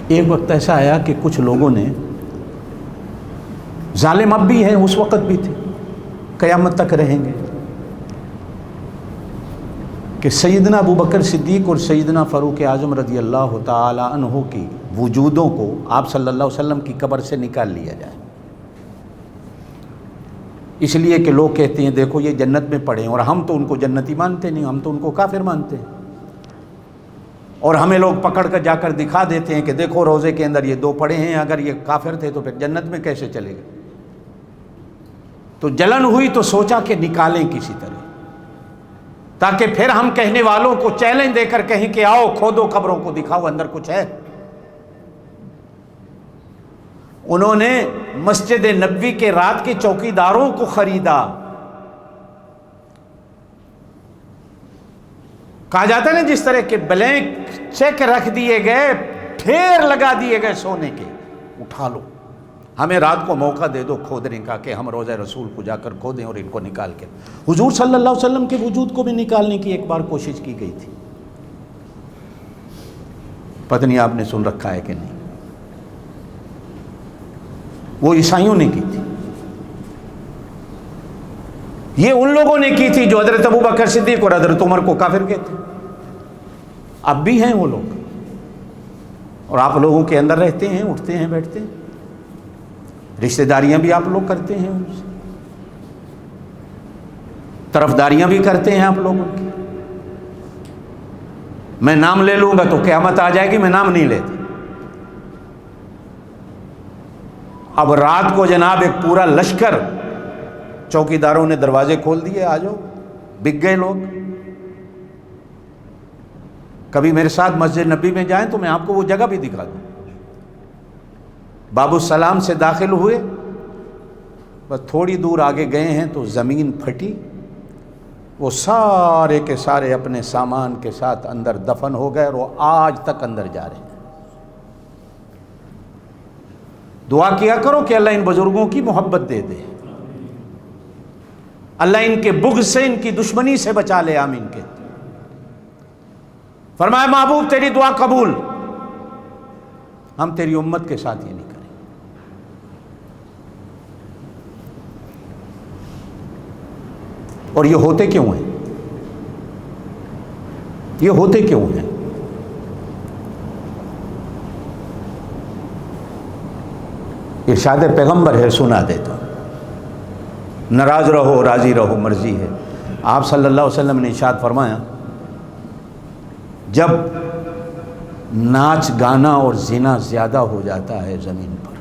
ایک وقت ایسا آیا کہ کچھ لوگوں نے، ظالم اب بھی ہیں اس وقت بھی تھے، قیامت تک رہیں گے، کہ سیدنا ابو بکر صدیق اور سیدنا فاروق اعظم رضی اللہ تعالی عنہ کی وجودوں کو آپ صلی اللہ علیہ وسلم کی قبر سے نکال لیا جائے. اس لیے کہ لوگ کہتے ہیں دیکھو یہ جنت میں پڑے ہیں، اور ہم تو ان کو جنتی مانتے نہیں، ہم تو ان کو کافر مانتے ہیں. اور ہمیں لوگ پکڑ کر جا کر دکھا دیتے ہیں کہ دیکھو روزے کے اندر یہ 2 پڑے ہیں، اگر یہ کافر تھے تو پھر جنت میں کیسے چلے گئے. تو جلن ہوئی تو سوچا کہ نکالیں کسی طرح، تاکہ پھر ہم کہنے والوں کو چیلنج دے کر کہیں کہ آؤ کھودو قبروں کو، دکھاؤ اندر کچھ ہے. انہوں نے مسجد نبوی کے رات کے چوکیداروں کو خریدا. کہا جاتا ہے نا جس طرح کے بلینک چیک رکھ دیے گئے، ڈھیر لگا دیے گئے سونے کے، اٹھا لو، ہمیں رات کو موقع دے دو کھودنے کا کہ ہم روضہ رسول کو جا کر کھودیں اور ان کو نکال کے. حضور صلی اللہ علیہ وسلم کے وجود کو بھی نکالنے کی ایک بار کوشش کی گئی تھی. پتہ نہیں آپ نے سن رکھا ہے کہ نہیں. وہ عیسائیوں نے کی تھی، یہ ان لوگوں نے کی تھی جو حضرت ابو بکر صدیق اور حضرت عمر کو کافر کہتے. اب بھی ہیں وہ لوگ، اور آپ لوگوں کے اندر رہتے ہیں، اٹھتے ہیں، بیٹھتے ہیں، رشتہ داریاں بھی آپ لوگ کرتے ہیں ان سے، طرفداریاں بھی کرتے ہیں آپ لوگوں کی. میں نام لے لوں گا تو قیامت آ جائے گی، میں نام نہیں لیتا. اب رات کو جناب ایک پورا لشکر، چوکیداروں نے دروازے کھول دیے، آ جاؤ، بک گئے لوگ. کبھی میرے ساتھ مسجد نبی میں جائیں تو میں آپ کو وہ جگہ بھی دکھا دوں. باب السلام سے داخل ہوئے، بس تھوڑی دور آگے گئے ہیں تو زمین پھٹی، وہ سارے کے سارے اپنے سامان کے ساتھ اندر دفن ہو گئے، اور وہ آج تک اندر جا رہے ہیں. دعا کیا کرو کہ اللہ ان بزرگوں کی محبت دے دے، اللہ ان کے بغض سے، ان کی دشمنی سے بچا لے. آمین کہتے. فرمایا محبوب تیری دعا قبول، ہم تیری امت کے ساتھ یہ نہیں کریں. اور یہ ہوتے کیوں ہیں؟ یہ ہوتے کیوں ہیں؟ ارشاد پیغمبر ہے، سنا دیتا ہوں. ناراض رہو راضی رہو مرضی ہے. آپ صلی اللہ علیہ وسلم نے ارشاد فرمایا جب ناچ گانا اور زنا زیادہ ہو جاتا ہے زمین پر،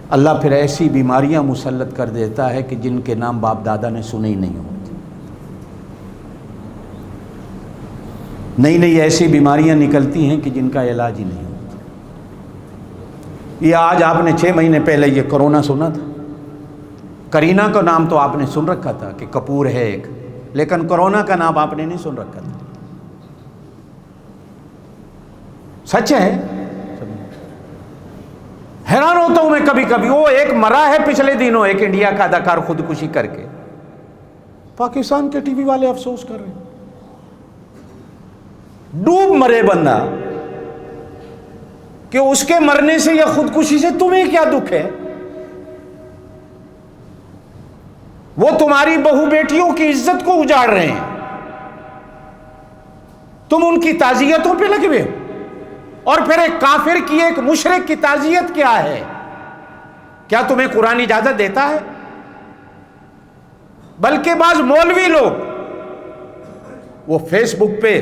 اللہ پھر ایسی بیماریاں مسلط کر دیتا ہے کہ جن کے نام باپ دادا نے سنے ہی نہیں ہوتے۔ نئی نئی ایسی بیماریاں نکلتی ہیں کہ جن کا علاج ہی نہیں ہوتا۔ یہ آج آپ نے 6 مہینے پہلے یہ کرونا سنا تھا، کرینہ کا نام تو آپ نے سن رکھا تھا کہ کپور ہے ایک، لیکن کرونا کا نام آپ نے نہیں سن رکھا تھا۔ سچ ہے، حیران ہوتا ہوں میں کبھی کبھی۔ وہ ایک مرا ہے پچھلے دنوں، ایک انڈیا کا اداکار خودکشی کر کے، پاکستان کے ٹی وی والے افسوس کر رہے ہیں، ڈوب مرے بندہ، کہ اس کے مرنے سے یا خودکشی سے تمہیں کیا دکھ ہے؟ وہ تمہاری بہو بیٹیوں کی عزت کو اجاڑ رہے ہیں، تم ان کی تعزیتوں پہ لگے ہوئے ہو۔ اور پھر ایک کافر کی، ایک مشرک کی تعزیت کیا ہے؟ کیا تمہیں قرآن اجازت دیتا ہے؟ بلکہ بعض مولوی لوگ، وہ فیس بک پہ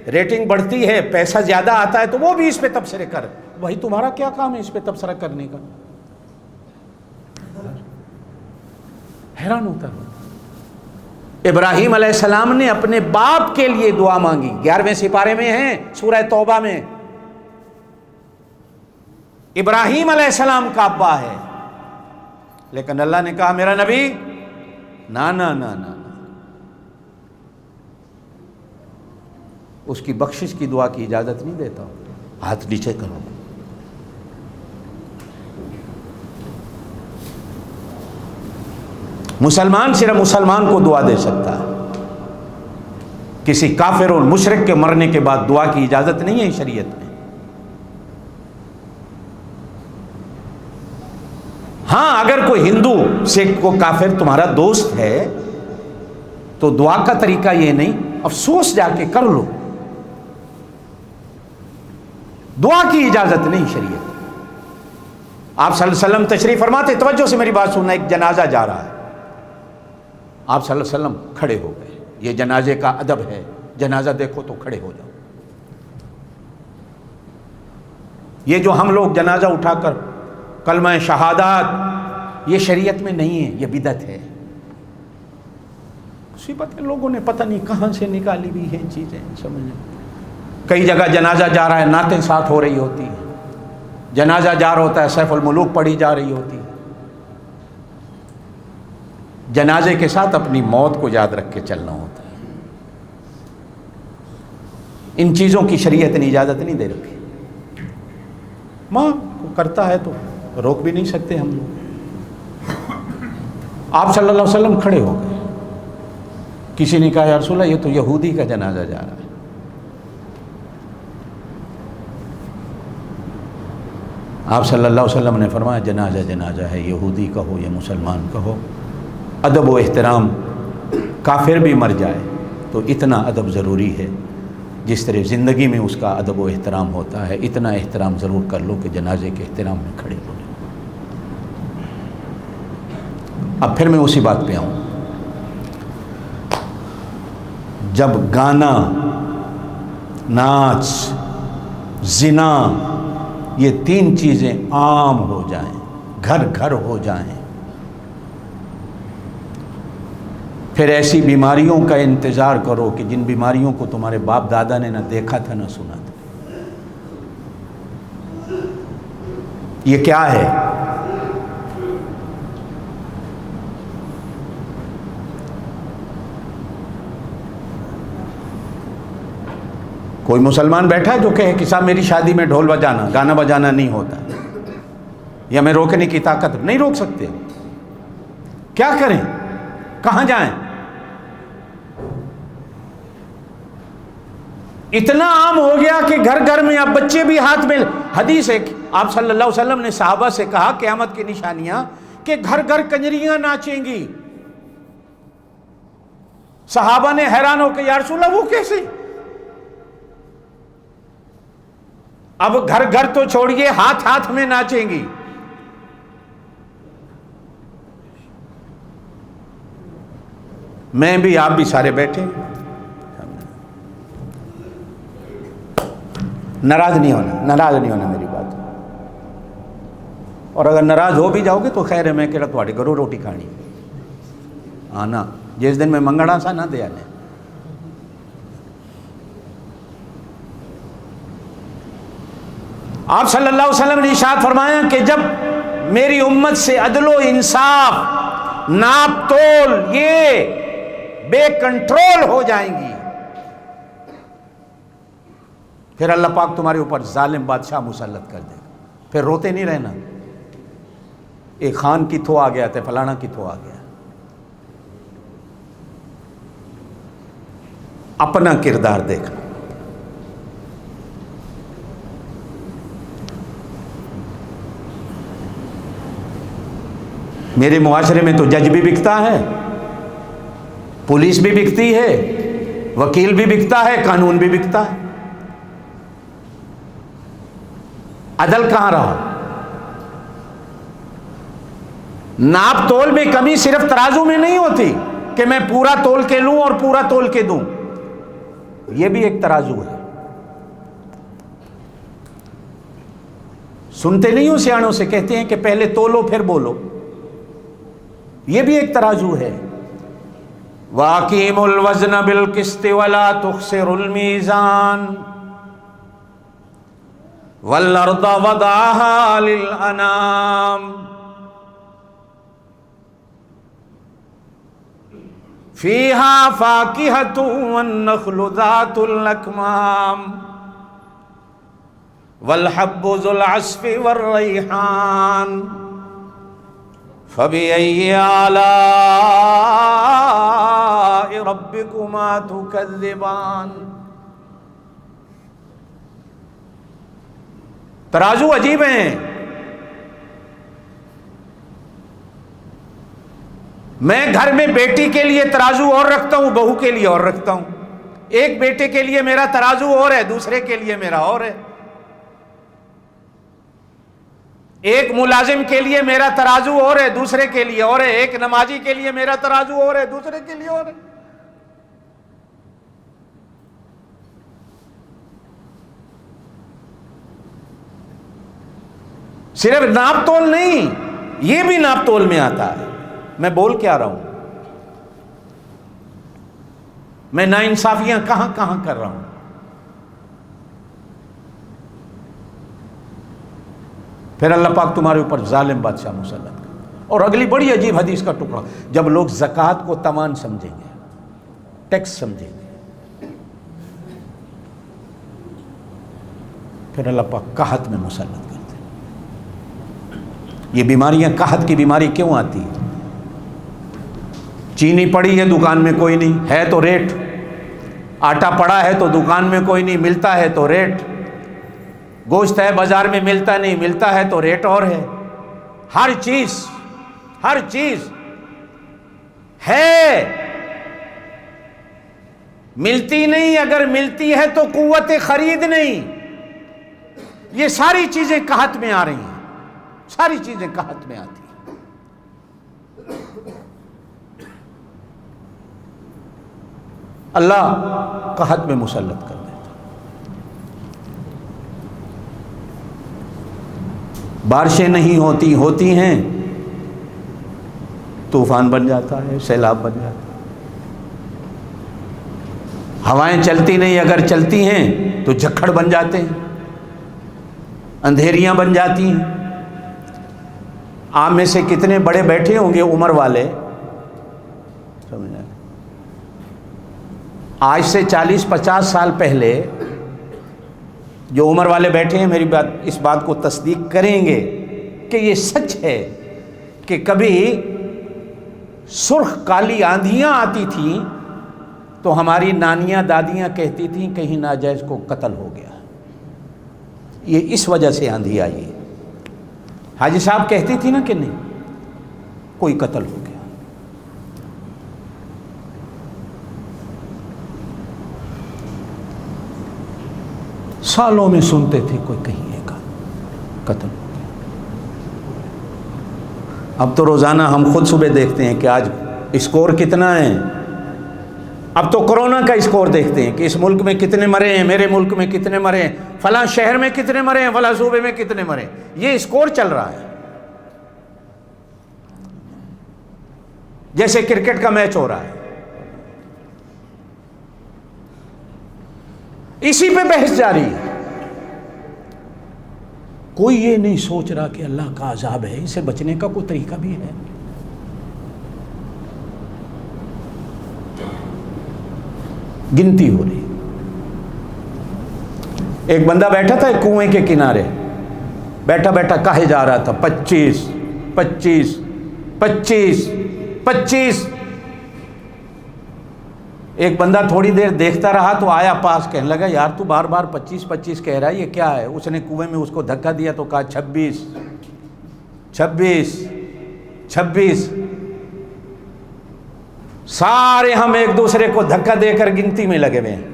ریٹنگ بڑھتی ہے، پیسہ زیادہ آتا ہے تو وہ بھی اس پہ تبصرے کر۔ بھائی تمہارا کیا کام ہے اس پہ تبصرہ کرنے کا؟ حیران ہوتا ہے۔ ابراہیم علیہ السلام نے اپنے باپ کے لیے دعا مانگی، 11ویں سپارے میں ہیں سورہ توبہ میں۔ ابراہیم علیہ السلام کا ابا ہے، لیکن اللہ نے کہا میرا نبی نا نا نا نا، اس کی بخشش کی دعا کی اجازت نہیں دیتا ہوں، ہاتھ نیچے کرو۔ مسلمان صرف مسلمان کو دعا دے سکتا ہے، کسی کافر اور مشرک کے مرنے کے بعد دعا کی اجازت نہیں ہے شریعت میں۔ ہاں اگر کوئی ہندو سکھ کو کافر تمہارا دوست ہے تو دعا کا طریقہ یہ نہیں، افسوس جا کے کر لو، دعا کی اجازت نہیں شریعت۔ آپ صلی اللہ علیہ وسلم تشریف فرماتے، توجہ سے میری بات سننا، ایک جنازہ جا رہا ہے، آپ صلی اللہ علیہ وسلم کھڑے ہو گئے، یہ جنازے کا ادب ہے، جنازہ دیکھو تو کھڑے ہو جاؤ۔ یہ جو ہم لوگ جنازہ اٹھا کر کلمہ شہادات، یہ شریعت میں نہیں ہے، یہ بدعت ہے۔ مصیبت ہے، لوگوں نے پتہ نہیں کہاں سے نکالی ہوئی ہیں چیزیں، سمجھیں۔ کئی جگہ جنازہ جا رہا ہے، نعتیں ساتھ ہو رہی ہوتی ہیں، جنازہ جا رہا ہوتا ہے سیف الملوک پڑھی جا رہی ہوتی ہے۔ جنازے کے ساتھ اپنی موت کو یاد رکھ کے چلنا ہوتا ہے۔ ان چیزوں کی شریعت نے اجازت نہیں دے رکھی۔ ماں کرتا ہے تو روک بھی نہیں سکتے ہم لوگ۔ آپ صلی اللہ علیہ وسلم کھڑے ہو گئے، کسی نے کہا یا رسول اللہ یہ تو یہودی کا جنازہ جا رہا ہے۔ آپ صلی اللہ علیہ وسلم نے فرمایا جنازہ جنازہ ہے، یہودی کا ہو یا مسلمان کا ہو، ادب و احترام، کافر بھی مر جائے تو اتنا ادب ضروری ہے، جس طرح زندگی میں اس کا ادب و احترام ہوتا ہے، اتنا احترام ضرور کر لو کہ جنازے کے احترام میں کھڑے ہو جائے۔ اب پھر میں اسی بات پہ آؤں، جب گانا، ناچ، زنا، یہ 3 چیزیں عام ہو جائیں، گھر گھر ہو جائیں، پھر ایسی بیماریوں کا انتظار کرو کہ جن بیماریوں کو تمہارے باپ دادا نے نہ دیکھا تھا نہ سنا تھا۔ یہ کیا ہے؟ کوئی مسلمان بیٹھا ہے جو کہے کہ صاحب میری شادی میں ڈھول بجانا، گانا بجانا نہیں ہوتا، یا میں روکنے کی طاقت نہیں روک سکتے؟ کیا کریں؟ کہاں جائیں؟ اتنا عام ہو گیا کہ گھر گھر میں اب بچے بھی ہاتھ میں۔ حدیث ہے آپ صلی اللہ علیہ وسلم نے صحابہ سے کہا قیامت کی نشانیاں کہ گھر گھر کنجریاں ناچیں گی۔ صحابہ نے حیران ہو کہ یا رسول اللہ وہ کیسے؟ اب گھر گھر تو چھوڑیے، ہاتھ ہاتھ میں ناچیں گی۔ میں بھی آپ بھی سارے بیٹھے، ناراض نہیں ہونا میری بات، اور اگر ناراض ہو بھی جاؤ گے تو خیر ہے، میں کہڑا تھوڑے گھروں روٹی کھانی نا، جس دن میں منگڑا سا نہ دیا نے۔ آپ صلی اللہ علیہ وسلم نے ارشاد فرمایا کہ جب میری امت سے عدل و انصاف، ناپ تول یہ بے کنٹرول ہو جائیں گی، پھر اللہ پاک تمہارے اوپر ظالم بادشاہ مسلط کر دے گا، پھر روتے نہیں رہنا، ایک خان کی تھو آ گیا تھا، فلانا کی تھو آ گیا۔ اپنا کردار دیکھنا۔ میرے معاشرے میں تو جج بھی بکتا ہے، پولیس بھی بکتی ہے، وکیل بھی بکتا ہے، قانون بھی بکتا ہے، عدل کہاں رہا؟ ناپ تول میں کمی صرف ترازو میں نہیں ہوتی کہ میں پورا تول کے لوں اور پورا تول کے دوں، یہ بھی ایک ترازو ہے۔ سنتے نہیں ہو سیاڑوں سے، کہتے ہیں کہ پہلے تولو پھر بولو، یہ بھی ایک ترازو ہے۔ وَأَقِيمُوا الْوَزْنَ بِالْقِسْطِ وَلَا تُخْسِرُوا الْمِيزَانَ وَالْأَرْضَ وَضَعَهَا لِلْأَنَامِ فِيهَا فَاكِهَةٌ وَالنَّخْلُ ذَاتُ الْأَكْمَامِ وَالْحَبُّ ذُو الْعَصْفِ وَالرَّيْحَانِ فَبِأَيِّ آلَاءِ رَبِّكُمَا تُكَذِّبَانِ۔ ترازو عجیب ہیں۔ میں گھر میں بیٹی کے لیے ترازو اور رکھتا ہوں، بہو کے لیے اور رکھتا ہوں۔ ایک بیٹے کے لیے میرا ترازو اور ہے، دوسرے کے لیے میرا اور ہے۔ ایک ملازم کے لیے میرا ترازو اور ہے، دوسرے کے لیے اور ہے۔ ایک نمازی کے لیے میرا ترازو اور ہے، دوسرے کے لیے اور ہے۔ صرف ناپ تول نہیں، یہ بھی ناپ تول میں آتا ہے۔ میں بول کیا رہا ہوں؟ میں ناانصافیاں کہاں کہاں کر رہا ہوں؟ پھر اللہ پاک تمہارے اوپر ظالم بادشاہ مسلط کر۔ اور اگلی بڑی عجیب حدیث کا ٹکڑا، جب لوگ زکوٰۃ کو تاوان سمجھیں گے، ٹیکس سمجھیں گے، پھر اللہ پاک قحط میں مسلط کرتے۔ یہ بیماریاں، قحط کی بیماری کیوں آتی ہے؟ چینی پڑی ہے دکان میں کوئی نہیں ہے تو ریٹ، آٹا پڑا ہے تو دکان میں کوئی نہیں ملتا ہے تو ریٹ، گوشت ہے بازار میں ملتا نہیں، ملتا ہے تو ریٹ اور ہے۔ ہر چیز ہے، ملتی نہیں، اگر ملتی ہے تو قوت خرید نہیں۔ یہ ساری چیزیں قحط میں آ رہی ہیں، ساری چیزیں قحط میں آتی ہیں۔ اللہ قحط میں مسلط کر دیتا۔ بارشیں نہیں ہوتی ہیں، طوفان بن جاتا ہے، سیلاب بن جاتا ہے۔ ہوائیں چلتی نہیں، اگر چلتی ہیں تو جھکڑ بن جاتے ہیں، اندھیریاں بن جاتی ہیں۔ آپ میں سے کتنے بڑے بیٹھے ہوں گے عمر والے، سمجھ آئے؟ آج سے 40-50 سال پہلے جو عمر والے بیٹھے ہیں، میری بات، اس بات کو تصدیق کریں گے کہ یہ سچ ہے کہ کبھی سرخ کالی آندھیاں آتی تھیں تو ہماری نانیاں دادیاں کہتی تھیں کہیں ناجائز کو قتل ہو گیا، یہ اس وجہ سے آندھی آئی ہے۔ حاجی صاحب کہتی تھی نا کہ نہیں، کوئی قتل ہو گیا۔ سالوں میں سنتے تھے کوئی کہیں ایک قتل ہو گیا۔ اب تو روزانہ ہم خود صبح دیکھتے ہیں کہ آج اسکور کتنا ہے، اب تو کورونا کا اسکور دیکھتے ہیں کہ اس ملک میں کتنے مرے ہیں، میرے ملک میں کتنے مرے ہیں، فلاں شہر میں کتنے مرے ہیں، فلاں صوبے میں کتنے مرے ہیں، یہ اسکور چل رہا ہے، جیسے کرکٹ کا میچ ہو رہا ہے، اسی پہ بحث جاری ہے۔ کوئی یہ نہیں سوچ رہا کہ اللہ کا عذاب ہے، اسے بچنے کا کوئی طریقہ بھی ہے؟ گنتی ہو رہی، ایک بندہ بیٹھا تھا ایک کنویں کے کنارے، بیٹھا بیٹھا کہے جا رہا تھا 25 25 25 25۔ ایک بندہ تھوڑی دیر دیکھتا رہا تو آیا پاس، کہنے لگا یار تو بار بار 25 25 کہہ رہا ہے، یہ کیا ہے؟ اس نے کنویں میں اس کو دھکا دیا تو کہا 26 26 26۔ سارے ہم ایک دوسرے کو دھکا دے کر گنتی میں لگے ہوئے ہیں۔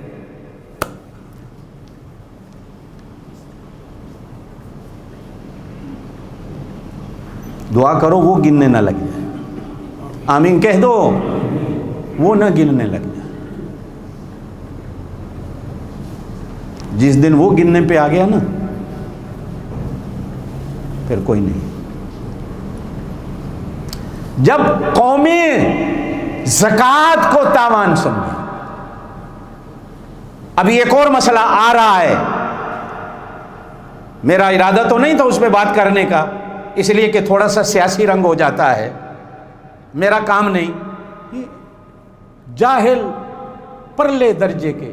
دعا کرو وہ گننے نہ لگ جائے، آمین کہہ دو، وہ نہ گننے لگ جائے۔ جس دن وہ گننے پہ آ گیا نا، پھر کوئی نہیں۔ جب قومیں زکوٰۃ کو تاوان سمجھے، ابھی ایک اور مسئلہ آ رہا ہے، میرا ارادہ تو نہیں تھا اس پہ بات کرنے کا، اس لیے کہ تھوڑا سا سیاسی رنگ ہو جاتا ہے، میرا کام نہیں۔ جاہل پرلے درجے کے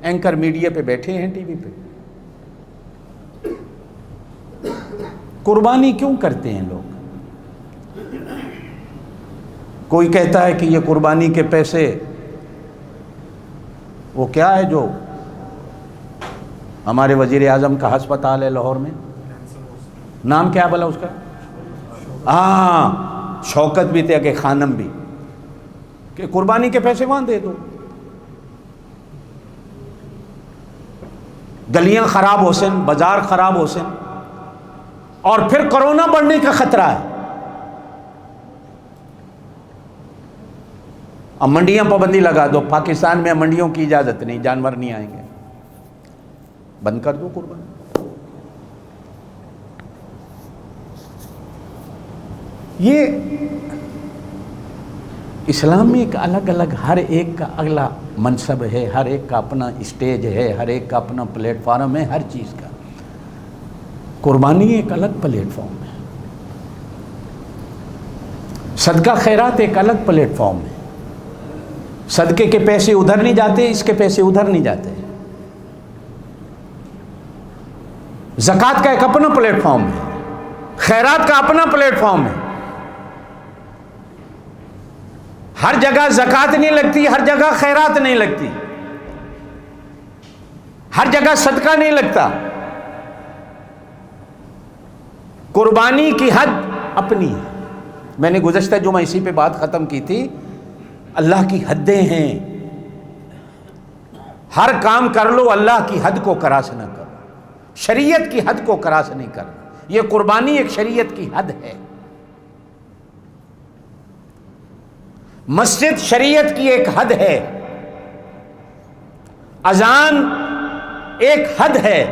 اینکر میڈیا پہ بیٹھے ہیں، ٹی وی پہ، قربانی کیوں کرتے ہیں لوگ؟ کوئی کہتا ہے کہ یہ قربانی کے پیسے وہ کیا ہے جو ہمارے وزیر اعظم کا ہسپتال ہے لاہور میں، نام کیا بلا اس کا؟ ہاں، شوکت بھی تھے کہ خانم بھی، کہ قربانی کے پیسے وہاں دے دو۔ گلیاں خراب ہو سن، بازار خراب ہو سن، اور پھر کرونا بڑھنے کا خطرہ ہے۔ اب منڈیاں پابندی لگا دو، پاکستان میں منڈیوں کی اجازت نہیں، جانور نہیں آئیں گے، بند کر دو قربانی۔ یہ اسلام میں ایک الگ الگ، ہر ایک کا اگلا منصب ہے، ہر ایک کا اپنا اسٹیج ہے، ہر ایک کا اپنا پلیٹ فارم ہے، ہر چیز کا۔ قربانی ایک الگ پلیٹ فارم ہے، صدقہ خیرات ایک الگ پلیٹ فارم ہے۔ صدقے کے پیسے ادھر نہیں جاتے، اس کے پیسے ادھر نہیں جاتے۔ زکوٰۃ کا ایک اپنا پلیٹ فارم ہے، خیرات کا اپنا پلیٹ فارم ہے۔ ہر جگہ زکوٰۃ نہیں لگتی، ہر جگہ خیرات نہیں لگتی، ہر جگہ صدقہ نہیں لگتا۔ قربانی کی حد اپنی ہے۔ میں نے گزشتہ جمعہ اسی پہ بات ختم کی تھی، اللہ کی حدیں ہیں، ہر کام کر لو اللہ کی حد کو کراس نہ کرو، شریعت کی حد کو کراس نہیں کرنا۔ یہ قربانی ایک شریعت کی حد ہے۔ مسجد شریعت کی ایک حد ہے، اذان ایک حد ہے۔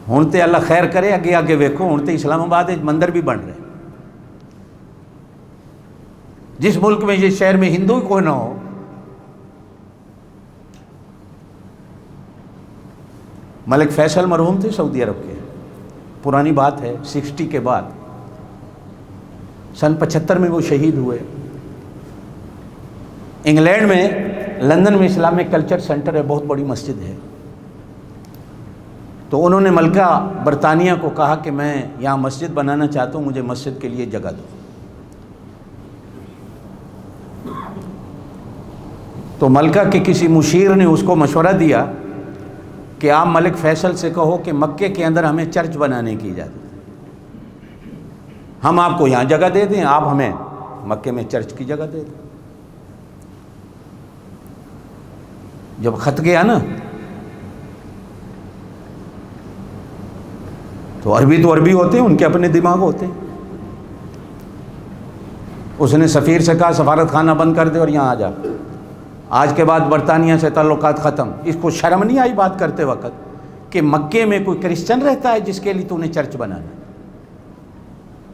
ہوں تے اللہ خیر کرے، اگے آگے ویکھو، ہوں تے اسلام آباد مندر بھی بن رہے، جس ملک میں جس شہر میں ہندو کوئی نہ ہو۔ ملک فیصل مرحوم تھے سعودی عرب کے، پرانی بات ہے، 60 کے بعد، سن 75 میں وہ شہید ہوئے۔ انگلینڈ میں، لندن میں اسلامک کلچر سینٹر ہے، بہت بڑی مسجد ہے۔ تو انہوں نے ملکہ برطانیہ کو کہا کہ میں یہاں مسجد بنانا چاہتا ہوں، مجھے مسجد کے لیے جگہ دو۔ تو ملکہ کے کسی مشیر نے اس کو مشورہ دیا کہ آپ ملک فیصل سے کہو کہ مکے کے اندر ہمیں چرچ بنانے کی اجازت ہے، ہم آپ کو یہاں جگہ دے دیں، آپ ہمیں مکے میں چرچ کی جگہ دے دیں۔ جب خط گیا نا، تو عربی ہوتے ہیں، ان کے اپنے دماغ ہوتے ہیں۔ اس نے سفیر سے کہا سفارت خانہ بند کر دے اور یہاں آ جا، آج کے بعد برطانیہ سے تعلقات ختم۔ اس کو شرم نہیں آئی بات کرتے وقت کہ مکے میں کوئی کرسچن رہتا ہے جس کے لیے تو نے چرچ بنانا؟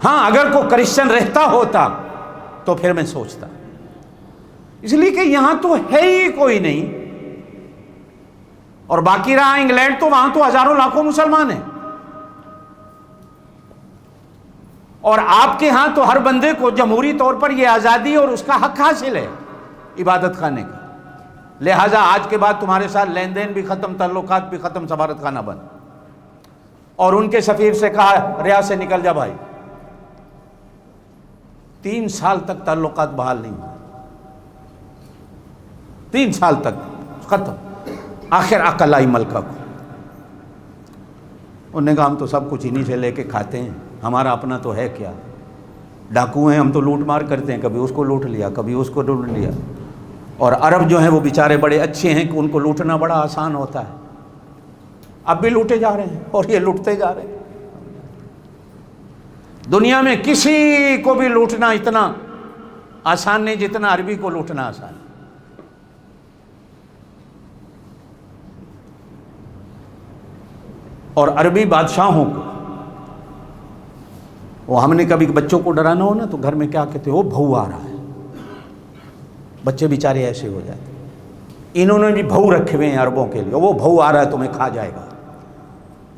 ہاں اگر کوئی کرسچن رہتا ہوتا تو پھر میں سوچتا، اس لیے کہ یہاں تو ہے ہی کوئی نہیں، اور باقی رہا انگلینڈ تو وہاں تو ہزاروں لاکھوں مسلمان ہیں، اور آپ کے ہاں تو ہر بندے کو جمہوری طور پر یہ آزادی اور اس کا حق حاصل ہے عبادت خانے کا، لہٰذا آج کے بعد تمہارے ساتھ لین دین بھی ختم، تعلقات بھی ختم، سفارت خانہ بند۔ اور ان کے سفیر سے کہا ریاض سے نکل جا بھائی۔ 3 سال تک تعلقات بحال نہیں ہوئے، 3 سال تک ختم۔ آخر عقل آئی ملکہ کو، انہوں نے کہا ہم تو سب کچھ انہی سے لے کے کھاتے ہیں، ہمارا اپنا تو ہے کیا، ڈاکو ہیں ہم تو لوٹ مار کرتے ہیں، کبھی اس کو لوٹ لیا کبھی اس کو لوٹ لیا۔ اور عرب جو ہیں وہ بیچارے بڑے اچھے ہیں کہ ان کو لوٹنا بڑا آسان ہوتا ہے، اب بھی لوٹے جا رہے ہیں اور یہ لوٹتے جا رہے ہیں۔ دنیا میں کسی کو بھی لوٹنا اتنا آسان نہیں جتنا عربی کو لوٹنا آسان ہے۔ اور عربی بادشاہوں کو، وہ ہم نے کبھی بچوں کو ڈرانا ہو نا تو گھر میں کیا کہتے ہیں، وہ بھو آ رہا ہے، بچے بیچارے ایسے ہو جاتے ہیں۔ انہوں نے بھی بھو رکھے ہوئے ہیں عربوں کے لیے، وہ بھو آ رہا ہے تمہیں کھا جائے گا۔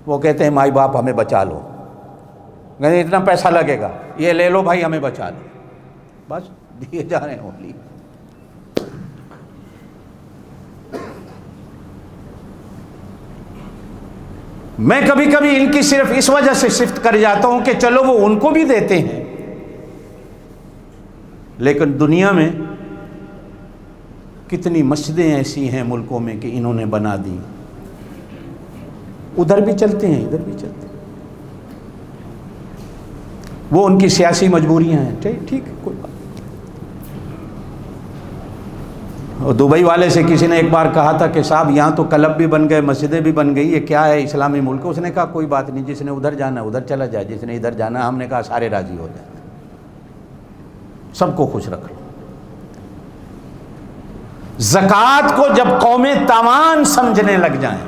وہ کہتے ہیں مائی باپ ہمیں بچا لو، کہتے اتنا پیسہ لگے گا، یہ لے لو بھائی ہمیں بچا لو، بس دیے جا رہے ہیں اولی۔ میں کبھی کبھی ان کی صرف اس وجہ سے صفت کر جاتا ہوں کہ چلو وہ ان کو بھی دیتے ہیں، لیکن دنیا میں کتنی مسجدیں ایسی ہیں ملکوں میں کہ انہوں نے بنا دی، ادھر بھی چلتے ہیں ادھر بھی چلتے ہیں، وہ ان کی سیاسی مجبوریاں ہیں، ٹھیک ہے کوئی بات۔ دبئی والے سے کسی نے ایک بار کہا تھا کہ صاحب یہاں تو کلب بھی بن گئے، مسجدیں بھی بن گئی، یہ کیا ہے اسلامی ملک؟ اس نے کہا کوئی بات نہیں، جس نے ادھر جانا ہے ادھر چلا جائے، جس نے ادھر جانا ہے، ہم نے کہا سارے راضی ہو جائیں، سب کو خوش رکھ لو۔ زکوٰۃ کو جب قومیں تاوان سمجھنے لگ جائیں،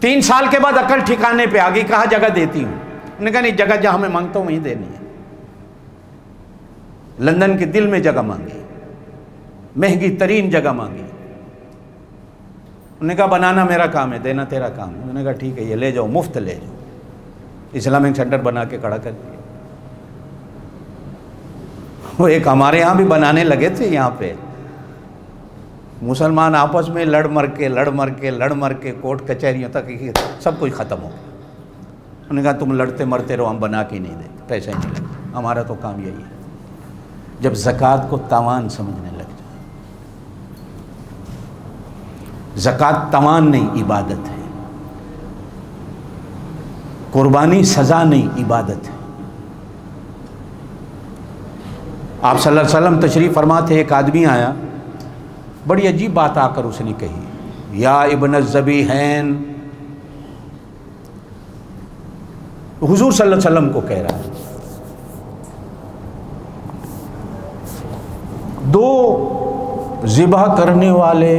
3 سال کے بعد عقل ٹھکانے پہ آ گئی، کہا جگہ دیتی ہوں، انہوں نے کہا نہیں، جگہ جہاں میں مانگتا ہوں وہیں دینی ہے۔ لندن کے دل میں جگہ مانگی، مہنگی ترین جگہ مانگی، انہوں نے کہا بنانا میرا کام ہے، دینا تیرا کام ہے۔ انہوں نے کہا ٹھیک ہے یہ لے جاؤ، مفت لے جاؤ، اسلامک سینٹر بنا کے کھڑا کر دیا۔ وہ ایک ہمارے ہاں بھی بنانے لگے تھے، یہاں پہ مسلمان آپس میں لڑ مر کے کورٹ کچہریوں تک سب کچھ ختم ہو گیا۔ انہوں نے کہا تم لڑتے مرتے رہو، ہم بنا کے نہیں دیں، پیسے نہیں لگتے، ہمارا تو کام یہی ہے۔ جب زکوٰۃ کو تاوان سمجھنے لگ جائے، زکوٰۃ تاوان نہیں عبادت ہے، قربانی سزا نہیں عبادت ہے۔ آپ صلی اللہ علیہ وسلم تشریف فرما تھے، ایک آدمی آیا، بڑی عجیب بات آ کر اس نے کہی، یا ابن الذبیحین، حضور صلی اللہ علیہ وسلم کو کہہ رہا ہے، 2 ذبح کرنے والے،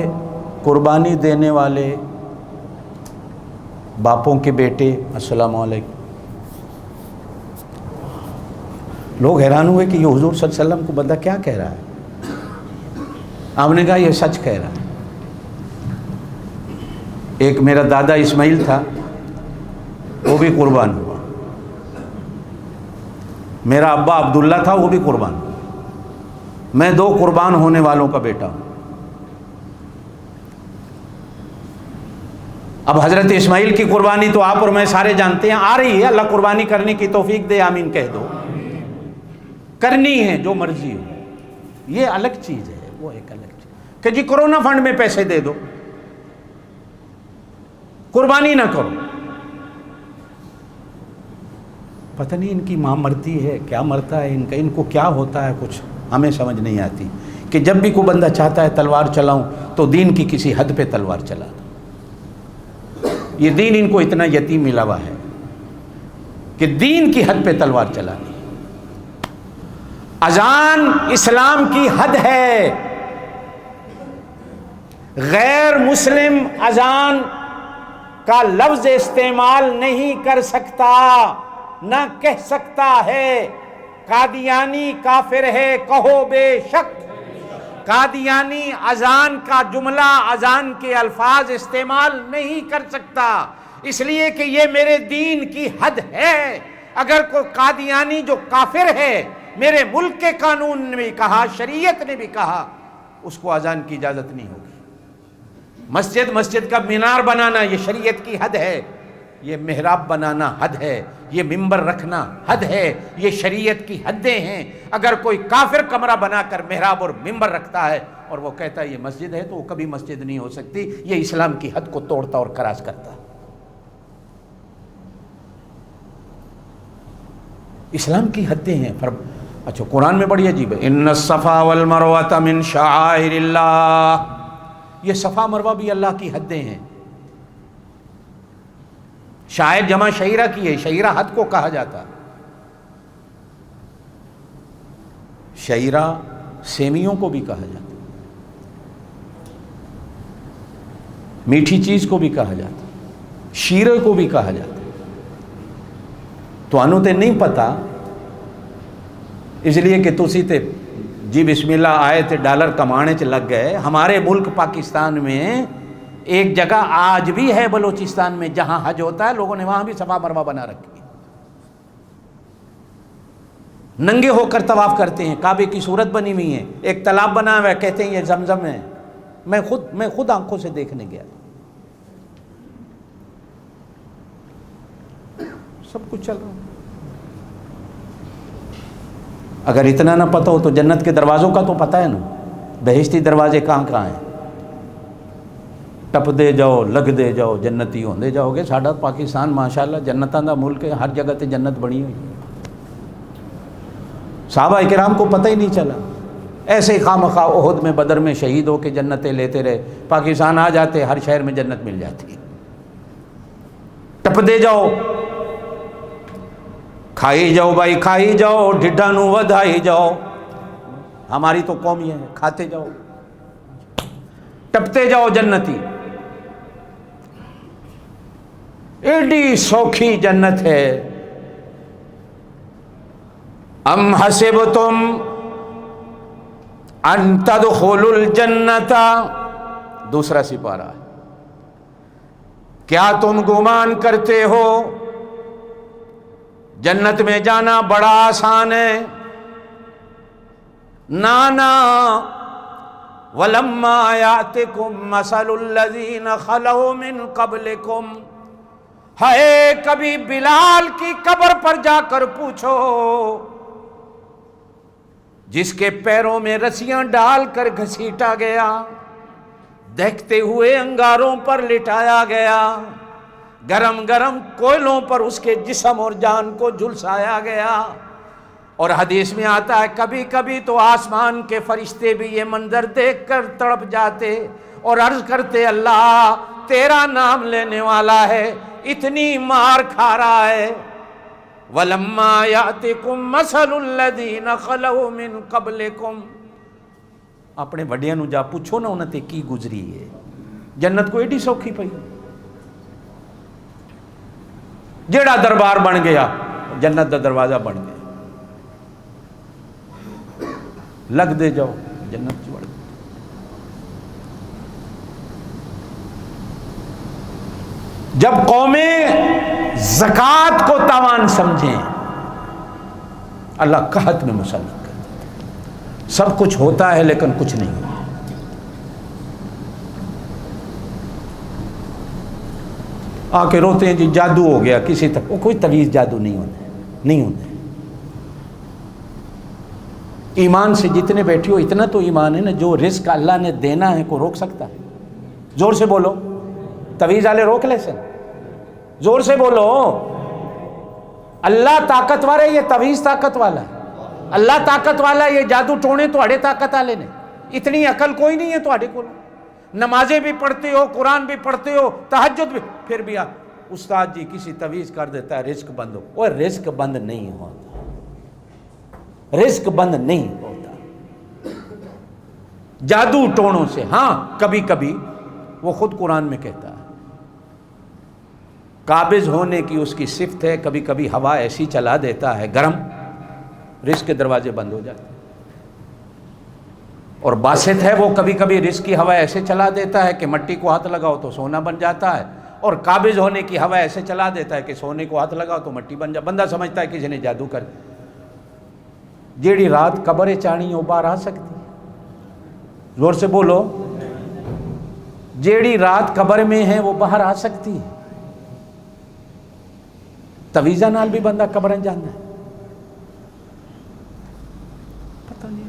قربانی دینے والے باپوں کے بیٹے، السلام علیکم۔ لوگ حیران ہوئے کہ یہ حضور صلی اللہ علیہ وسلم کو بندہ کیا کہہ رہا ہے۔ آپ نے کہا یہ سچ کہہ رہا ہے۔ ایک میرا دادا اسماعیل تھا، وہ بھی قربان ہوا، میرا ابا عبداللہ تھا، وہ بھی قربان ہوا، میں 2 قربان ہونے والوں کا بیٹا ہوں۔ اب حضرت اسماعیل کی قربانی تو آپ اور میں سارے جانتے ہیں، آ رہی ہے، اللہ قربانی کرنے کی توفیق دے، آمین کہہ دو، کرنی ہے جو مرضی ہو، یہ الگ چیز ہے، وہ ایک الگ چیز کہ جی کرونا فنڈ میں پیسے دے دو، قربانی نہ کرو۔ پتہ نہیں ان کی ماں مرتی ہے، کیا مرتا ہے ان کو کیا ہوتا ہے، کچھ ہمیں سمجھ نہیں آتی کہ جب بھی کوئی بندہ چاہتا ہے تلوار چلاؤں تو دین کی کسی حد پہ تلوار چلا دو۔ یہ دین ان کو اتنا یتیم ملا ہوا ہے کہ دین کی حد پہ تلوار چلانی، اذان اسلام کی حد ہے، غیر مسلم اذان کا لفظ استعمال نہیں کر سکتا، نہ کہہ سکتا ہے قادیانی کافر ہے، کہو بے شک۔ قادیانی اذان کا جملہ، اذان کے الفاظ استعمال نہیں کر سکتا، اس لیے کہ یہ میرے دین کی حد ہے۔ اگر کوئی قادیانی جو کافر ہے، میرے ملک کے قانون نے بھی کہا، شریعت نے بھی کہا، اس کو اذان کی اجازت نہیں ہوگی۔ مسجد کا مینار بنانا یہ شریعت کی حد ہے، یہ محراب بنانا حد ہے، یہ ممبر رکھنا حد ہے، یہ شریعت کی حدیں ہیں۔ اگر کوئی کافر کمرہ بنا کر محراب اور ممبر رکھتا ہے اور وہ کہتا ہے یہ مسجد ہے، تو وہ کبھی مسجد نہیں ہو سکتی، یہ اسلام کی حد کو توڑتا اور کراس کرتا۔ اسلام کی حدیں ہیں۔ اچھا قرآن میں بڑی عجیب ہے، ان الصفا والمروۃ من شعائر اللہ، یہ صفا مروہ بھی اللہ کی حدیں ہیں۔ شاعر جمع شعیرہ کی ہے، شعیرہ حد کو کہا جاتا، شعیرہ سیمیوں کو بھی کہا جاتا، میٹھی چیز کو بھی کہا جاتا، شیرے کو بھی کہا جاتا۔ تو انو تے نہیں پتا، اس لیے کہ تسی تے جی بسم اللہ آئے تے ڈالر کمانے چ لگ گئے۔ ہمارے ملک پاکستان میں ایک جگہ آج بھی ہے بلوچستان میں جہاں حج ہوتا ہے، لوگوں نے وہاں بھی صفا مروہ بنا رکھی ہے، ننگے ہو کر طواف کرتے ہیں، کعبے کی صورت بنی ہوئی ہے، ایک تالاب بنا ہوا ہے، کہتے ہیں یہ زمزم ہے۔ میں خود آنکھوں سے دیکھنے گیا، سب کچھ چل رہا ہے۔ اگر اتنا نہ پتہ ہو تو جنت کے دروازوں کا تو پتہ ہے نا، بہشتی دروازے کہاں کہاں ہیں، ٹپ دے جاؤ، لگ دے جاؤ، جنتی ہوندے جاؤ گے۔ ساڈا پاکستان ماشاءاللہ جنتاں دا ملک ہے، ہر جگہ تے جنت بنی ہوئی۔ صحابہ کرام کو پتہ ہی نہیں چلا، ایسے ہی خواہ احد میں بدر میں شہید ہو کے جنتیں لیتے رہے، پاکستان آ جاتے ہر شہر میں جنت مل جاتی ہے۔ ٹپ دے جاؤ، کھائی جاؤ بھائی، کھائی جاؤ، ڈھڈا نو ودھائی جاؤ۔ ہماری تو قوم یہ ہے، کھاتے جاؤ، ٹپتے جاؤ جنتی۔ ایڈی سوکھی جنت ہے۔ ام حسبتم ان تدخلوا الجنت، دوسرا سپارہ، کیا تم گمان کرتے ہو جنت میں جانا بڑا آسان ہے؟ نانا، وَلَمَّا يَأْتِكُمْ مَثَلُ الَّذِينَ خَلَوْا مِن قَبْلِكُمْ، ہے کبھی بلال کی قبر پر جا کر پوچھو جس کے پیروں میں رسیاں ڈال کر گھسیٹا گیا، دہکتے ہوئے انگاروں پر لٹایا گیا، گرم گرم کوئلوں پر اس کے جسم اور جان کو جھلسایا گیا۔ اور حدیث میں آتا ہے کبھی کبھی تو آسمان کے فرشتے بھی یہ منظر دیکھ کر تڑپ جاتے اور عرض کرتے اللہ تیرا نام لینے والا ہے، اتنی مار کھا رہا ہے۔ وَلَمَّا يَأْتِكُمْ مَثَلُ الَّذِينَ خَلَوْا مِن قَبْلِكُمْ، اپنے وڈیاں نو جا پوچھو نا انہاں تے کی گزری ہے، جنت کو ایڈی سوکھی پئی، جیڑا دربار بن گیا جنت دا دروازہ بن گیا، لگ دے جاؤ جنت چ وڑ گئے۔ جب قومیں زکوٰۃ کو تاوان سمجھیں، اللہ قحط میں مسلط کر دیتا ہے۔ سب کچھ ہوتا ہے لیکن کچھ نہیں ہوتا۔ آ کے روتے ہیں جی جادو ہو گیا کسی تک، وہ کوئی تویز جادو نہیں ہوتا۔ ایمان سے جتنے بیٹھی ہو اتنا تو ایمان ہے نا، جو رزق اللہ نے دینا ہے کو روک سکتا ہے؟ زور سے بولو، تویز والے روک لے سن، زور سے بولو۔ اللہ طاقتور ہے، یہ تویز طاقت والا ہے۔ اللہ طاقت والا ہے، یہ جادو ٹونے تھوڑے طاقت والے نے، اتنی عقل کوئی نہیں ہے تھوڑے کو۔ نمازیں بھی پڑھتے ہو، قرآن بھی پڑھتے ہو، تہجد بھی، پھر بھی استاد جی کسی تویز کر دیتا ہے رزق بند ہو۔ وہ رزق بند نہیں ہوتا، رزق بند نہیں ہوتا جادو ٹوڑوں سے۔ ہاں کبھی کبھی وہ خود قرآن میں کہتا ہے قابض ہونے کی اس کی صفت ہے، کبھی کبھی ہوا ایسی چلا دیتا ہے گرم، رزق کے دروازے بند ہو جاتے ہیں۔ اور باسط ہے وہ کبھی کبھی رزق کی ہوا ایسے چلا دیتا ہے کہ مٹی کو ہاتھ لگاؤ تو سونا بن جاتا ہے، اور قابض ہونے کی ہوا ایسے چلا دیتا ہے کہ سونے کو ہاتھ لگاؤ تو مٹی بن جائے۔ بندہ سمجھتا ہے کسی نے جادو کر جیڑی رات قبر چانی وہ باہر آ سکتی ہے، زور سے بولو، جیڑی رات قبر میں ہے وہ باہر آ سکتی ہے۔ تویزہ نال بھی بندہ قبر جانا ہے، پتہ نہیں۔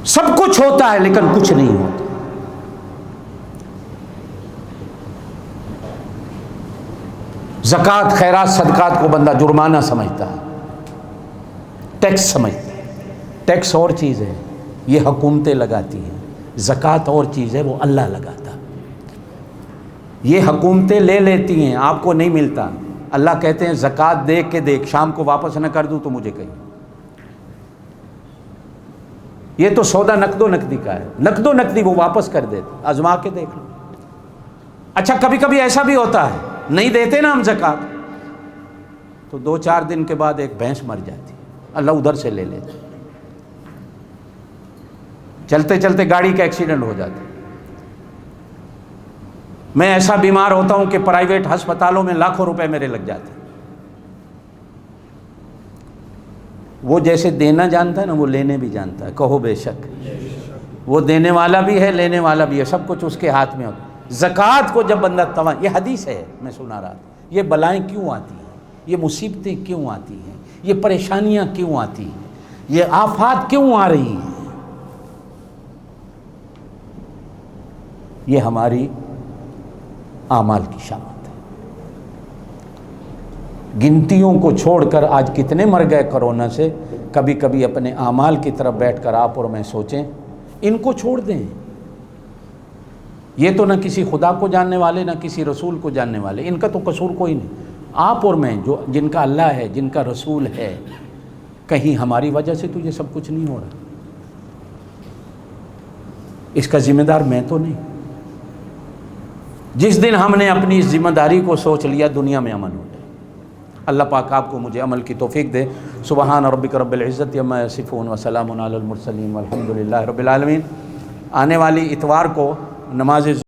سب کچھ ہوتا ہے لیکن کچھ نہیں ہوتا۔ زکوٰۃ خیرات صدقات کو بندہ جرمانہ سمجھتا ہے، ٹیکس سمجھتا ہے۔ ٹیکس اور چیز ہے، یہ حکومتیں لگاتی ہیں، زکوٰۃ اور چیز ہے، وہ اللہ لگاتا۔ یہ حکومتیں لے لیتی ہیں، آپ کو نہیں ملتا، اللہ کہتے ہیں زکوٰۃ دیکھ کے دیکھ، شام کو واپس نہ کر دوں تو مجھے کہیں۔ یہ تو سودا نقد و نقدی کا ہے، نقد و نقدی وہ واپس کر دیتے، آزما کے دیکھ لو۔ اچھا کبھی کبھی ایسا بھی ہوتا ہے نہیں دیتے نا ہم زکوٰۃ، تو 2-4 دن کے بعد ایک بھینس مر جاتی، اللہ ادھر سے لے لیتے، چلتے چلتے گاڑی کا ایکسیڈنٹ ہو جاتا۔ میں ایسا بیمار ہوتا ہوں کہ پرائیویٹ ہسپتالوں میں لاکھوں روپے میرے لگ جاتے۔ وہ جیسے دینا جانتا ہے نا، وہ لینے بھی جانتا ہے، کہو بے شک۔ وہ دینے والا بھی ہے، لینے والا بھی ہے، سب کچھ اس کے ہاتھ میں ہوتا ہے۔ زکوٰۃ کو جب بندہ یہ حدیث ہے، میں سنا رہا تھا، یہ بلائیں کیوں آتی ہیں، یہ مصیبتیں کیوں آتی ہیں، یہ پریشانیاں کیوں آتی ہیں، یہ آفات کیوں آ رہی ہیں، یہ ہماری اعمال کی شامت ہے۔ گنتیوں کو چھوڑ کر آج کتنے مر گئے کرونا سے۔ کبھی کبھی اپنے اعمال کی طرف بیٹھ کر آپ اور میں سوچیں، ان کو چھوڑ دیں۔ یہ تو نہ کسی خدا کو جاننے والے نہ کسی رسول کو جاننے والے، ان کا تو قصور کوئی نہیں۔ آپ اور میں جو جن کا اللہ ہے، جن کا رسول ہے، کہیں ہماری وجہ سے تو یہ سب کچھ نہیں ہو رہا، اس کا ذمہ دار میں تو نہیں۔ جس دن ہم نے اپنی اس ذمہ داری کو سوچ لیا، دنیا میں امن ہو جائے۔ اللہ پاک آپ کو مجھے عمل کی توفیق دے۔ سبحان ربک رب العزت عما یصفون وسلام علی المرسلین والحمد للہ رب العالمین۔ آنے والی اتوار کو نماز